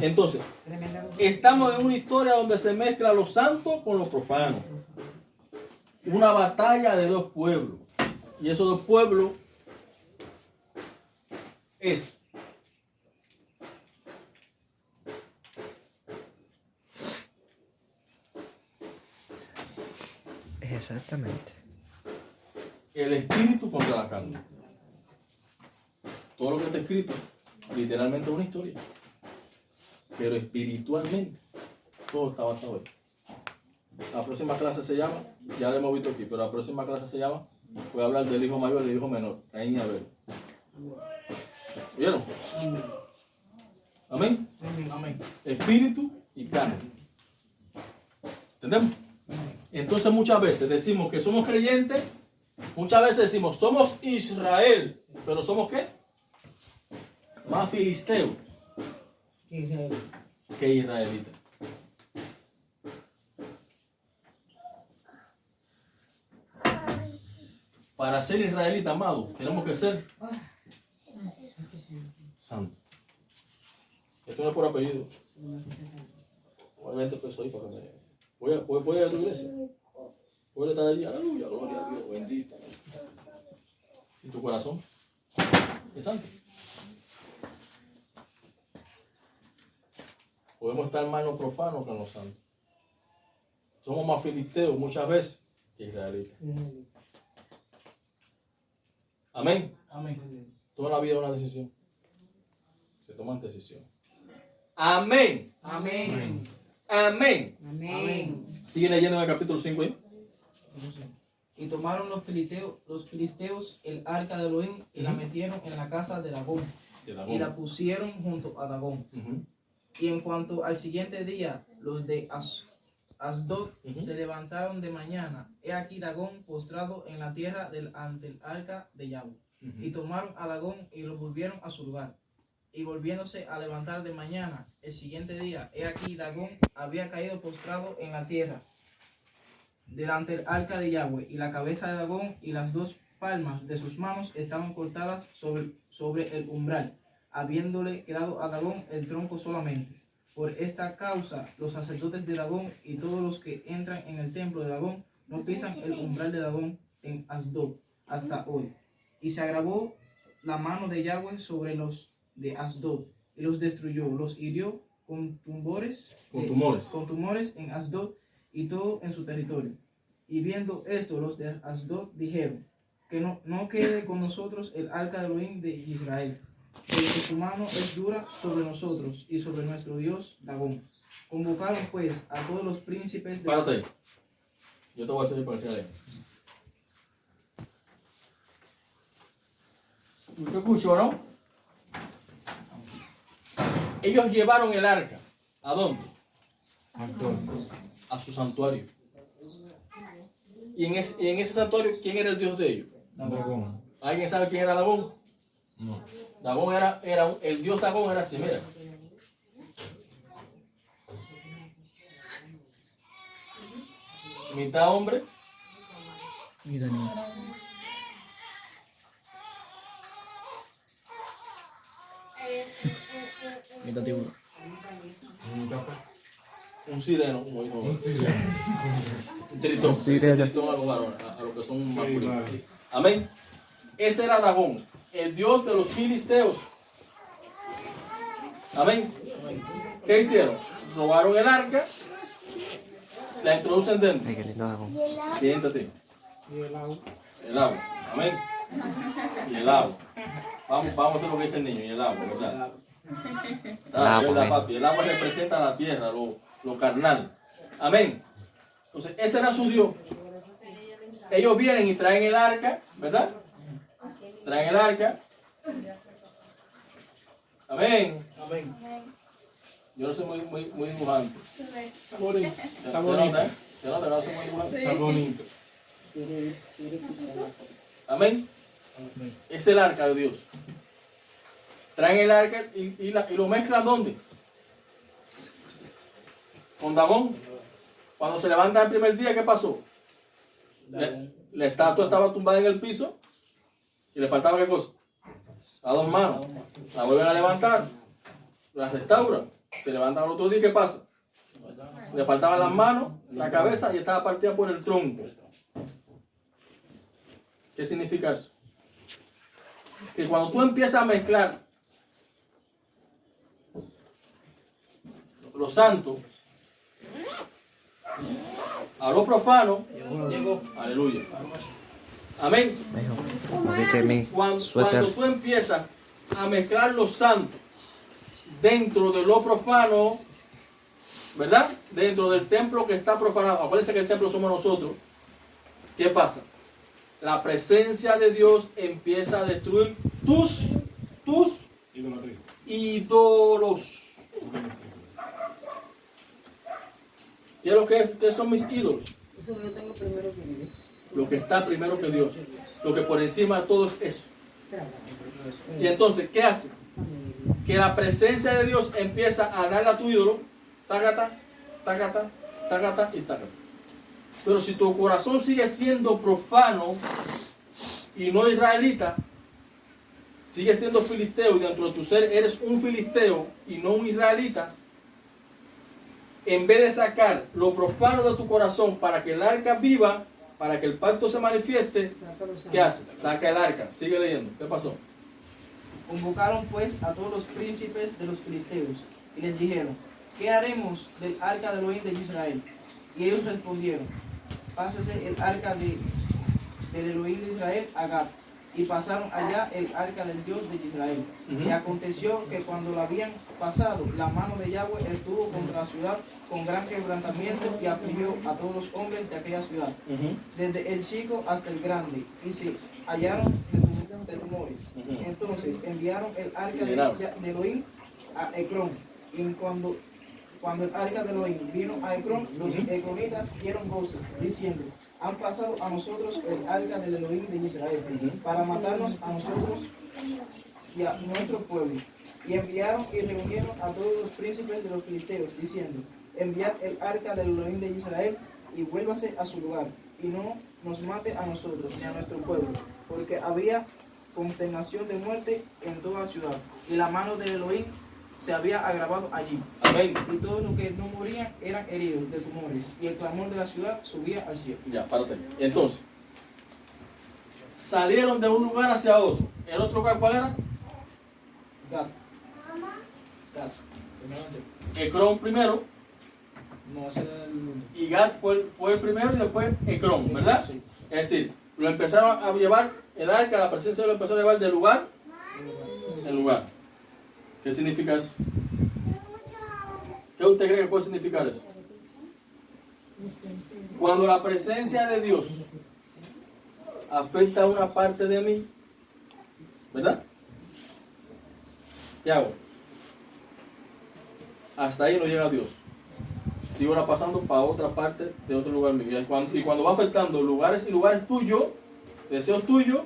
Entonces, Tremenda cosa. estamos en una historia donde se mezcla lo santo con lo profano. Una batalla de dos pueblos. Y esos dos pueblos es Exactamente. el espíritu contra la carne. Todo lo que está escrito, literalmente es una historia. Pero espiritualmente, todo está basado ahí. La próxima clase se llama, ya lo hemos visto aquí, pero la próxima clase se llama, voy a hablar del hijo mayor y del hijo menor, Caín y Abel. ¿Vieron? Amén. Amén. Espíritu y carne. ¿Entendemos? Entonces muchas veces decimos que somos creyentes, muchas veces decimos somos Israel, pero somos ¿qué? Más filisteos Israel. que israelitas. Para ser israelita, amado, tenemos que ser santos. Esto no es por apellido. Voy a 20 pesos ahí para que me... Voy a tu iglesia. Voy a estar allí. Aleluya, gloria a Dios, bendito. ¿Y tu corazón? ¿Es santo? Podemos estar más en lo profano que en lo santo. Somos más filisteos muchas veces que israelitas. Amén. Amén. Toda la vida es una decisión. Se toman decisiones. Amén. Amén. Amén. Amén. Sigue leyendo en el capítulo 5 ahí. Y tomaron los filisteos el arca de Elohim y la metieron en la casa de Dagón De la y la goma. pusieron junto a Dagón. Ujú. Y en cuanto al siguiente día, los de Asdod Ujú. se levantaron de mañana. He aquí Dagón postrado en la tierra ante el arca de Yahweh. Ujú. Y tomaron a Dagón y lo volvieron a su lugar. Y volviéndose a levantar de mañana, el siguiente día, he aquí Dagón había caído postrado en la tierra delante del arca de Yahweh. Y la cabeza de Dagón y las dos palmas de sus manos estaban cortadas sobre el umbral, habiéndole quedado a Dagón el tronco solamente. Por esta causa, los sacerdotes de Dagón y todos los que entran en el templo de Dagón no pisan el umbral de Dagón en Asdod hasta hoy. Y se agravó la mano de Yahweh sobre los de Asdod y los destruyó, los hirió con tumores en Asdod y todo en su territorio. Y viendo esto, los de Asdod dijeron que no quede con nosotros el arca de Elohim de Israel, porque su mano es dura sobre nosotros y sobre nuestro Dios Dagón. Convocaron pues a todos los príncipes de Párate ahí. Yo te voy a hacer el parcial ahí. ¿Usted escuchó, no? Ellos llevaron el arca. ¿A dónde? A su santuario. Y en ese santuario, ¿quién era el Dios de ellos? Dagón. ¿Alguien sabe quién era Dagón? No. Dagón el Dios Dagón era Cimera. Mitad hombre, Mira, niño. Mira, tiburón. Un capaz. un sireno, Un silencio. un tritón, Un sireno. a los varones, a los que son masculinos. vale. Amén. Ese era Dagón, el dios de los filisteos. Amén. ¿Qué hicieron? Robaron el arca, la introducen dentro. Ay, qué lindo Dagón. Siéntate. y el agua. El agua. Amén. Y el agua. Vamos a hacer lo que dice el niño, y el agua, ¿verdad? Agua, ¿Verdad, amén. papi? El agua representa la tierra, lo carnal. Amén. Entonces, ese era su Dios. Ellos vienen y traen el arca, ¿verdad? Traen el arca. Amén. Amén. Yo no soy muy dibujante. Está bonito. ¿Se nota, eh? ¿Se nota que no soy muy dibujante? Está bonito. Amén. Es el arca de Dios. Traen el arca y lo mezclan ¿dónde? Con Dagón. Cuando se levanta el primer día, ¿qué pasó? La estatua estaba tumbada en el piso y le faltaba ¿qué cosa? A dos manos. La vuelven a levantar, la restauran, se levantan al otro día, ¿qué pasa? Le faltaban las manos, la cabeza y estaba partida por el tronco. ¿Qué significa eso? Que cuando tú empiezas a mezclar lo santo a lo profano, Llegó. aleluya. Amén. Mijo, cogiste mi Cuando suéter. tú empiezas a mezclar lo santo dentro de lo profano, ¿verdad? Dentro del templo que está profanado. Acuérdense que el templo somos nosotros. ¿Qué pasa? La presencia de Dios empieza a destruir tus Idolatría. ídolos. ¿Qué es lo que son mis ídolos? Eso yo tengo primero que Dios. Lo que está primero que Dios. Lo que por encima de todo es eso. Y entonces, ¿qué hace? Que la presencia de Dios empieza a darle a tu ídolo, tágata, tágata, tágata y tágata. Pero si tu corazón sigue siendo profano y no israelita, sigue siendo filisteo y dentro de tu ser eres un filisteo y no un israelita, en vez de sacar lo profano de tu corazón para que el arca viva, para que el pacto se manifieste, ¿qué hace? Saca el arca. Sigue leyendo. ¿Qué pasó? Convocaron pues a todos los príncipes de los filisteos y les dijeron, ¿qué haremos del arca de Elohim de Israel? Y ellos respondieron, pásese el arca del Elohim de Israel a Gat. Y pasaron allá el arca del Dios de Israel. Ujú. Y aconteció que cuando la habían pasado, la mano de Yahweh estuvo contra la ciudad con gran quebrantamiento y afligió a todos los hombres de aquella ciudad, desde el chico hasta el grande, y se hallaron de tumores. Ujú. Entonces enviaron el arca Llenaron. de Elohim a Ecrón. Y cuando el arca de Elohim vino a Ecrón, los ecronitas dieron voces, diciendo, han pasado a nosotros el arca del Elohim de Israel, para matarnos a nosotros y a nuestro pueblo. Y enviaron y reunieron a todos los príncipes de los filisteos, diciendo, enviad el arca del Elohim de Israel y vuélvase a su lugar, y no nos mate a nosotros ni a nuestro pueblo, porque había consternación de muerte en toda la ciudad, y la mano del Elohim se había agravado allí. Amén. Y todos los que no morían eran heridos de tumores, y el clamor de la ciudad subía al cielo. Ya, párate. Entonces, salieron de un lugar hacia otro. ¿El otro lugar cuál era? Gat. Gat. Primeramente. Ecrón primero, No, ese era el... y Gat fue el primero y después Ecrón, ¿verdad? Sí. Es decir, lo empezaron a llevar, el arca, la presencia lo empezó a llevar de lugar en lugar. ¿Qué significa eso? ¿Qué usted cree que puede significar eso? Cuando la presencia de Dios afecta a una parte de mí, ¿verdad? ¿Qué hago? Hasta ahí no llega Dios. Sigo ahora pasando para otra parte de otro lugar mío. Y cuando va afectando lugares y lugares tuyos, deseos tuyos,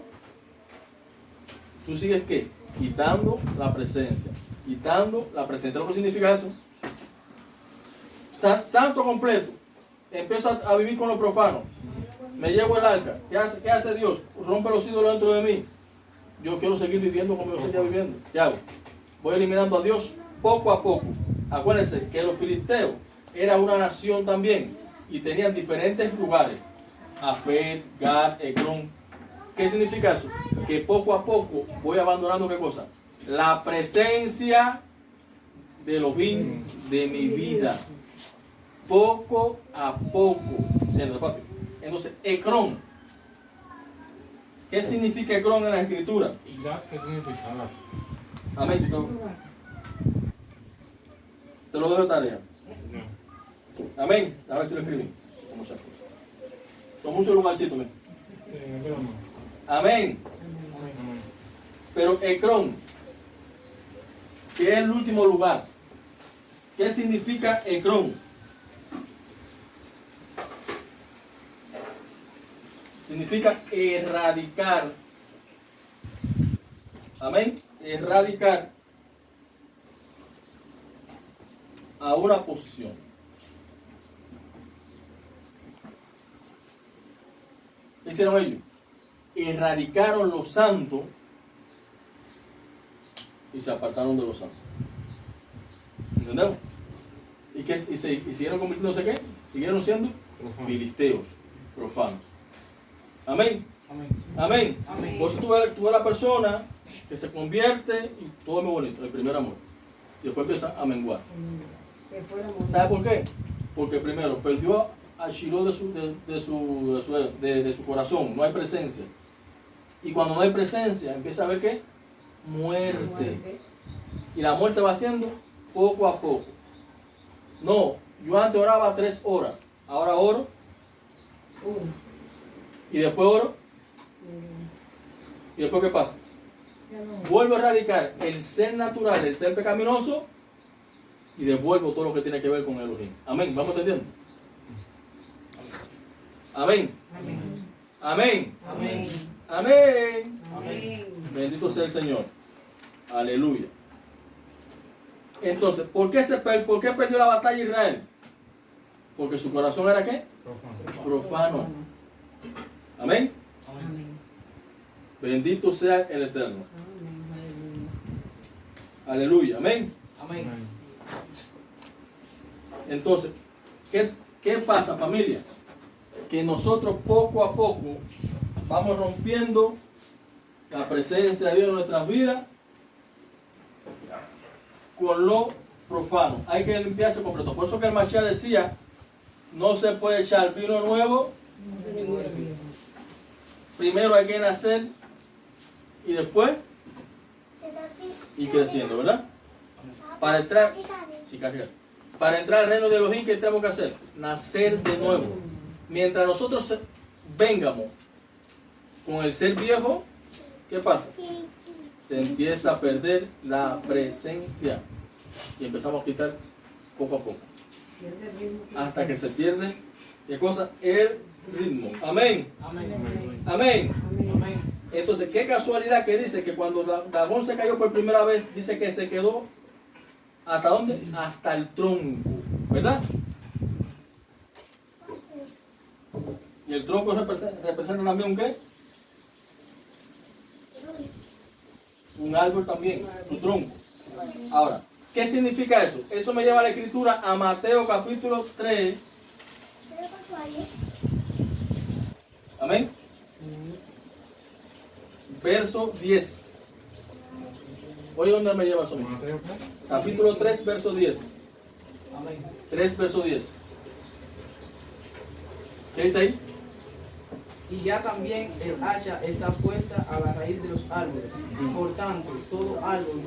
tú sigues ¿qué? Quitando la presencia. Quitando la presencia. ¿Lo que significa eso? Santo completo. Empiezo a vivir con lo profano. Me llevo el arca. ¿Qué hace Dios? Rompe los ídolos dentro de mí. Yo quiero seguir viviendo como yo seguía viviendo. ¿Qué hago? Voy eliminando a Dios poco a poco. Acuérdense que los filisteos eran una nación también y tenían diferentes lugares. Afet, Gad, Ecrón. ¿Qué significa eso? Que poco a poco voy abandonando ¿qué cosa? La presencia de Elohim de mi vida. Poco a poco. Siendo, papi. Entonces, Ecrón. ¿Qué significa Ecrón en la escritura? ¿Y Gad qué significa? Gad. Amén. Te lo dejo de tarea. Ya. Amén. A ver si lo escribí. Vamos a ver. Son muchos lugarcitos. Mira. Sí, en el verano. Amén. Amén. Pero Ecrón, que es el último lugar. ¿Qué significa Ecrón? Significa erradicar. Amén. Erradicar a una posición. ¿Qué hicieron ellos? Erradicaron los santos y se apartaron de los santos. ¿Entendemos? Y siguieron convirtiéndose ¿qué? Siguieron siendo Profanos. filisteos, profanos. Amén. Amén. Amén. Amén. Por eso tú eres la persona que se convierte y todo es muy bonito, el primer amor. Y después empieza a menguar. Se fue la mujer. ¿Sabe por qué? Porque primero perdió a Shiloh de su corazón, no hay presencia. Y cuando no hay presencia, empieza a ver ¿qué? Muerte. Y la muerte va haciendo poco a poco. No, yo antes oraba 3 horas, ahora oro y después oro. ¿Y después qué pasa? Vuelvo a erradicar el ser natural, el ser pecaminoso y devuelvo todo lo que tiene que ver con Elohim. Amén, ¿vamos entendiendo? Amén. Amén. Amén. Amén. Amén. Amén. Bendito sea el Señor. Aleluya. Entonces, ¿por qué perdió la batalla Israel? Porque su corazón era ¿qué? Profano. Profano. Amén. Amén. Bendito sea el Eterno. Amén. Aleluya. Amén. Amén. Amén. Entonces, ¿qué pasa, familia? Que nosotros poco a poco vamos rompiendo la presencia de Dios en nuestras vidas con lo profano. Hay que limpiarse completo. Por eso que el Mashiach decía, no se puede echar vino nuevo. Primero hay que nacer y después ir creciendo, ¿verdad? Para entrar, sí, casi. Para entrar al reino de Elohim, ¿qué tenemos que hacer? Nacer de nuevo. Mientras nosotros vengamos con el ser viejo, ¿qué pasa? Se empieza a perder la presencia y empezamos a quitar poco a poco hasta que se pierde ¿qué cosa? El ritmo. Amén. Amén. Amén. Amén. Entonces, qué casualidad que dice que cuando Dagón se cayó por primera vez, dice que se quedó ¿hasta dónde? Hasta el tronco, ¿verdad? Y el tronco representa también un ¿qué? Un árbol también, un tronco. Ahora, ¿qué significa eso? Eso me lleva a la escritura a Mateo capítulo 3. Amén. Verso 10. Oye, ¿dónde me lleva eso? Mateo, ¿qué? Capítulo 3, verso 10. Amén. 3, verso 10. ¿Qué dice ahí? Y ya también el hacha está puesta a la raíz de los árboles. Por tanto, todo árbol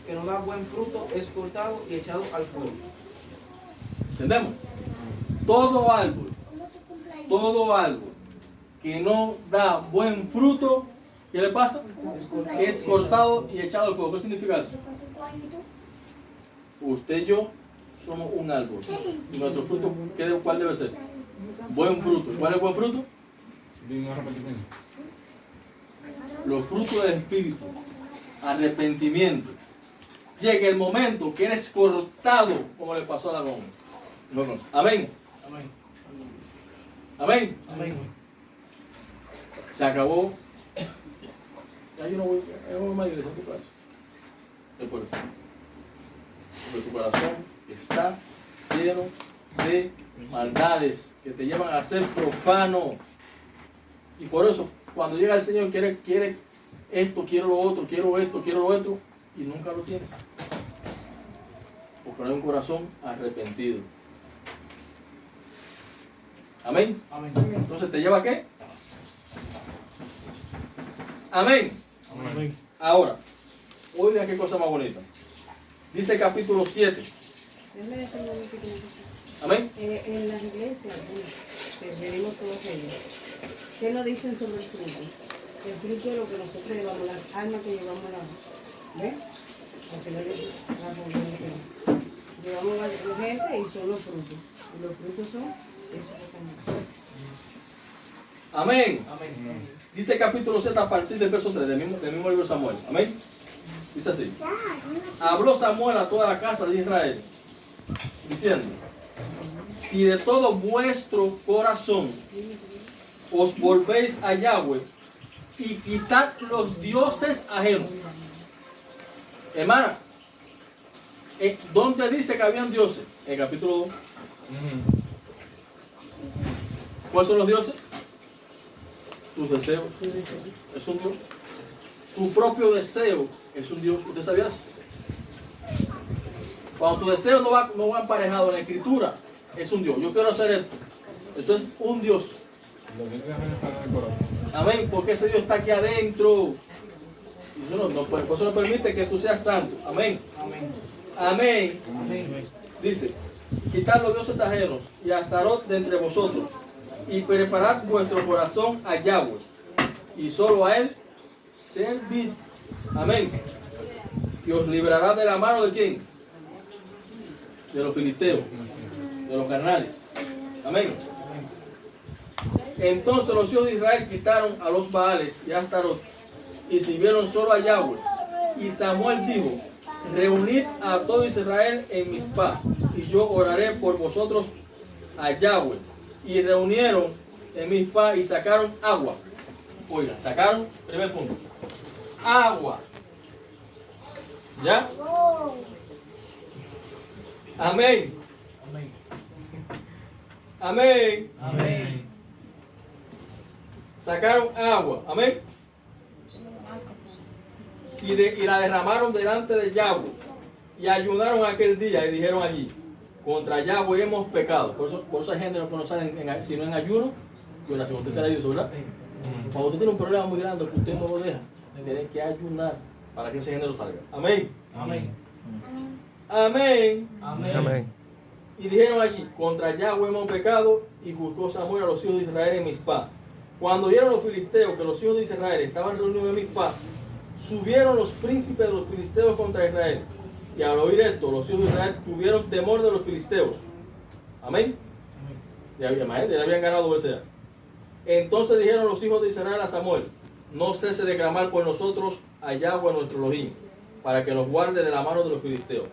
que no da buen fruto es cortado y echado al fuego. ¿Entendemos? Todo árbol que no da buen fruto, ¿qué le pasa? Es cortado y echado al fuego. ¿Qué significa eso? Usted y yo somos un árbol. Y nuestro fruto, ¿cuál debe ser? Buen fruto. ¿Cuál es buen fruto? Vino a repetir. Los frutos del Espíritu. Arrepentimiento. Llega el momento que eres cortado, como le pasó a Dagón. Amén. Amén. Amén. Amén. Se acabó. Ya yo no voy más a iglesia, ¿qué pasa? Es por eso. Porque tu corazón está lleno de maldades que te llevan a ser profano. Y por eso, cuando llega el Señor, quiere esto, quiero lo otro, quiero esto, quiero lo otro, y nunca lo tienes. Porque no hay un corazón arrepentido. Amén. Amén. Entonces, ¿te lleva a qué? Amén. Amén. Ahora, oiga qué cosa más bonita. Dice capítulo 7. Déjame decirle un poquito. Amén. En las iglesias, bueno, que venimos todos ellos, ¿qué nos dicen sobre el fruto? El fruto es lo que nosotros llevamos, las almas que llevamos la, ¿ves? Así lo dice la congregación. Llevamos la gente y son los frutos. Y los frutos son esos que tenemos. Amén. Amén. Dice capítulo 7 a partir del verso 3 del mismo libro de Samuel. Amén. Dice así. Habló Samuel a toda la casa de Israel, diciendo: si de todo vuestro corazón os volvéis a Yahweh y quitad los dioses ajenos. Hermana, ¿dónde dice que habían dioses? En el capítulo 2. ¿Cuáles son los dioses? Tus deseos. Es un Dios. Tu propio deseo es un Dios. ¿Usted sabía eso? Cuando tu deseo no va emparejado en la escritura, es un Dios. Yo quiero hacer esto. Eso es un Dios. Los dioses ajenos están en el corazón. Amén. Porque ese Dios está aquí adentro. Y por eso no permite que tú seas santo. Amén. Amén. Dice: quitad los dioses ajenos y a Astarot de entre vosotros, y preparad vuestro corazón a Yahweh, y solo a él servid. Amén. Y os librará de la mano de quién? De los filisteos, de los carnales. Amén. Entonces los hijos de Israel quitaron a los Baales y a Astarot y sirvieron solo a Yahweh. Y Samuel dijo: reunid a todo Israel en Mizpah, y yo oraré por vosotros a Yahweh. Y reunieron en Mizpah y sacaron agua. Oigan, sacaron, primer punto, agua. ¿Ya? Amén. Amén. Amén. Sacaron agua. Amén. Y la derramaron delante de Yahweh. Y ayunaron aquel día y dijeron allí: contra Yahweh hemos pecado. Por eso hay gente que no sale sino en ayuno y oración. Usted se la dice, ¿verdad? Cuando usted tiene un problema muy grande que usted no lo deja, tiene que ayunar para que ese género salga. Amén. Amén. Amén. Amén. Y dijeron allí: contra Yahweh hemos pecado. Y juzgó Samuel a los hijos de Israel en Mizpah. Cuando oyeron los filisteos que los hijos de Israel estaban reunidos en Mizpah, subieron los príncipes de los filisteos contra Israel. Y al oír esto, los hijos de Israel tuvieron temor de los filisteos. Amén. Ya habían ganado Bersea. Entonces dijeron los hijos de Israel a Samuel: no cese de clamar por nosotros a Yahweh nuestro Elohim, para que nos guarde de la mano de los filisteos.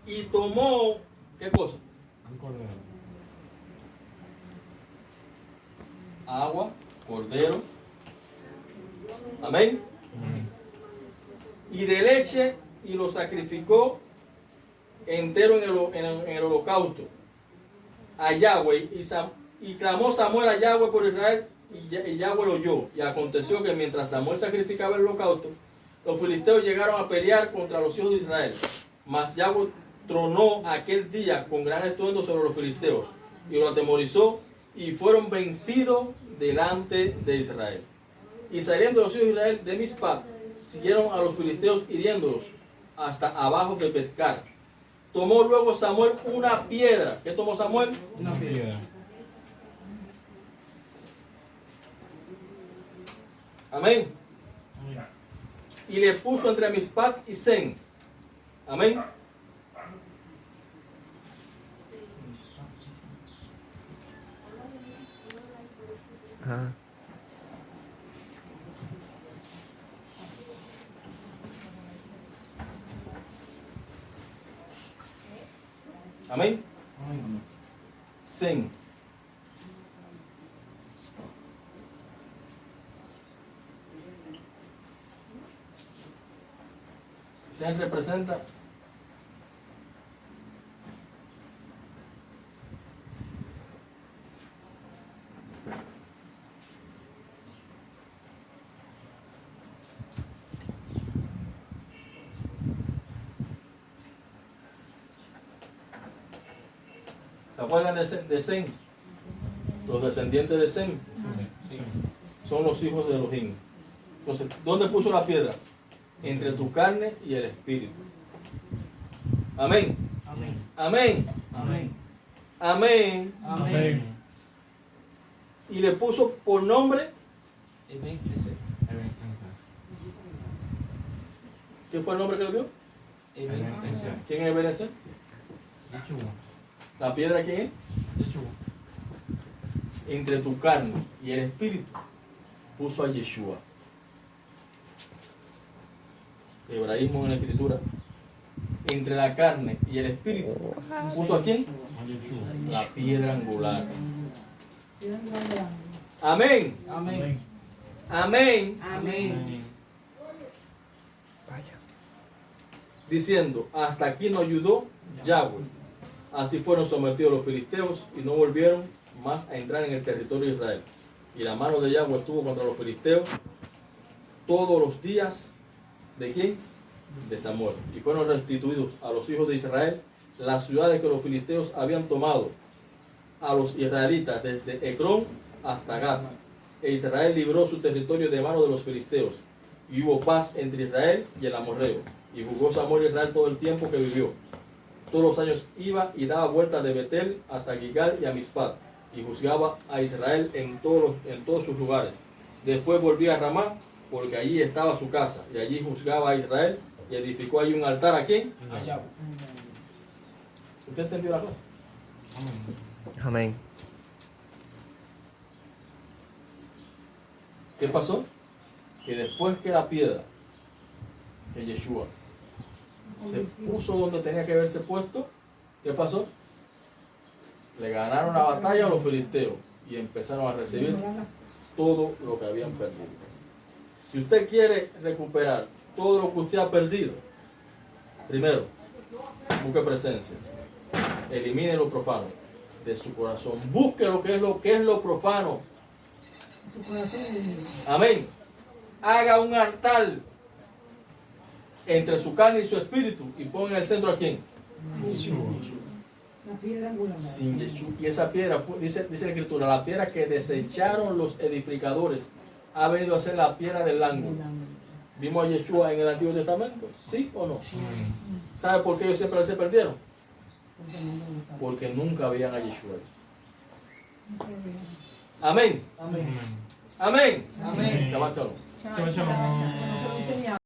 Y tomó, ¿qué cosa? Un cordero. Agua, cordero. Amén. Y de leche, y lo sacrificó entero en el holocausto a Yahweh. Y clamó Samuel a Yahweh por Israel, y Yahweh lo oyó. Y aconteció que mientras Samuel sacrificaba el holocausto, los filisteos llegaron a pelear contra los hijos de Israel. Mas Yahweh tronó aquel día con gran estruendo sobre los filisteos, y lo atemorizó, y fueron vencidos delante de Israel. Y saliendo los hijos de Israel de Mizpah, siguieron a los filisteos hiriéndolos hasta abajo de Bethcar. Tomó luego Samuel una piedra. ¿Qué tomó Samuel? Una piedra. Amén. Y le puso entre Mizpah y Sen. Amén. Ah. Amén. Sen. Sen representa ¿se acuerdan de Sem? Los descendientes de Sem Sí. son los hijos de Elohim. Entonces, ¿dónde puso la piedra? Entre tu carne y el espíritu. Amén. Amén. Amén. Amén. Amén. Amén. Y le puso por nombre. Ebenezer. ¿Qué fue el nombre que le dio? Ebenezer. ¿Quién es Ebenezer? ¿La piedra quién es? Entre tu carne y el espíritu puso a Yeshua. Hebraísmo en la escritura. Entre la carne y el espíritu puso a quién? La piedra angular. Amén. Amén. Amén. Amén. Vaya. Diciendo, hasta aquí nos ayudó Yahweh. Así fueron sometidos los filisteos y no volvieron más a entrar en el territorio de Israel. Y la mano de Yahweh estuvo contra los filisteos todos los días. ¿De quién? De Samuel. Y fueron restituidos a los hijos de Israel las ciudades que los filisteos habían tomado a los israelitas desde Ecrón hasta Gat. E Israel libró su territorio de mano de los filisteos. Y hubo paz entre Israel y el amorreo. Y jugó Samuel a Israel todo el tiempo que vivió. Todos los años iba y daba vueltas de Betel hasta Gilgal y a Mizpad, y juzgaba a Israel en todos sus lugares. Después volvía a Ramá, porque allí estaba su casa, y allí juzgaba a Israel, y edificó allí un altar. ¿A quién? Allá. ¿Usted entendió la clase? Amén. ¿Qué pasó? Que después que la piedra, que Yeshua, se puso donde tenía que haberse puesto, ¿qué pasó? Le ganaron la batalla a los filisteos y empezaron a recibir todo lo que habían perdido. Si usted quiere recuperar todo lo que usted ha perdido, primero, busque presencia. Elimine lo profano de su corazón. Busque lo que es lo profano. Su corazón es libre. Amén. Haga un altar entre su carne y su espíritu y ponga en el centro a quién. La piedra angular. Sin Yeshua. Y esa piedra, dice la escritura, la piedra que desecharon los edificadores ha venido a ser la piedra del ángulo. ¿Vimos a Yeshua en el Antiguo Testamento? ¿Sí o no? ¿Sabe por qué ellos siempre se perdieron? Porque nunca veían a Yeshua. Amén. Amén. Amén. Amén. Shabbat shalom. Shabbat shalom. Nosotros enseñamos.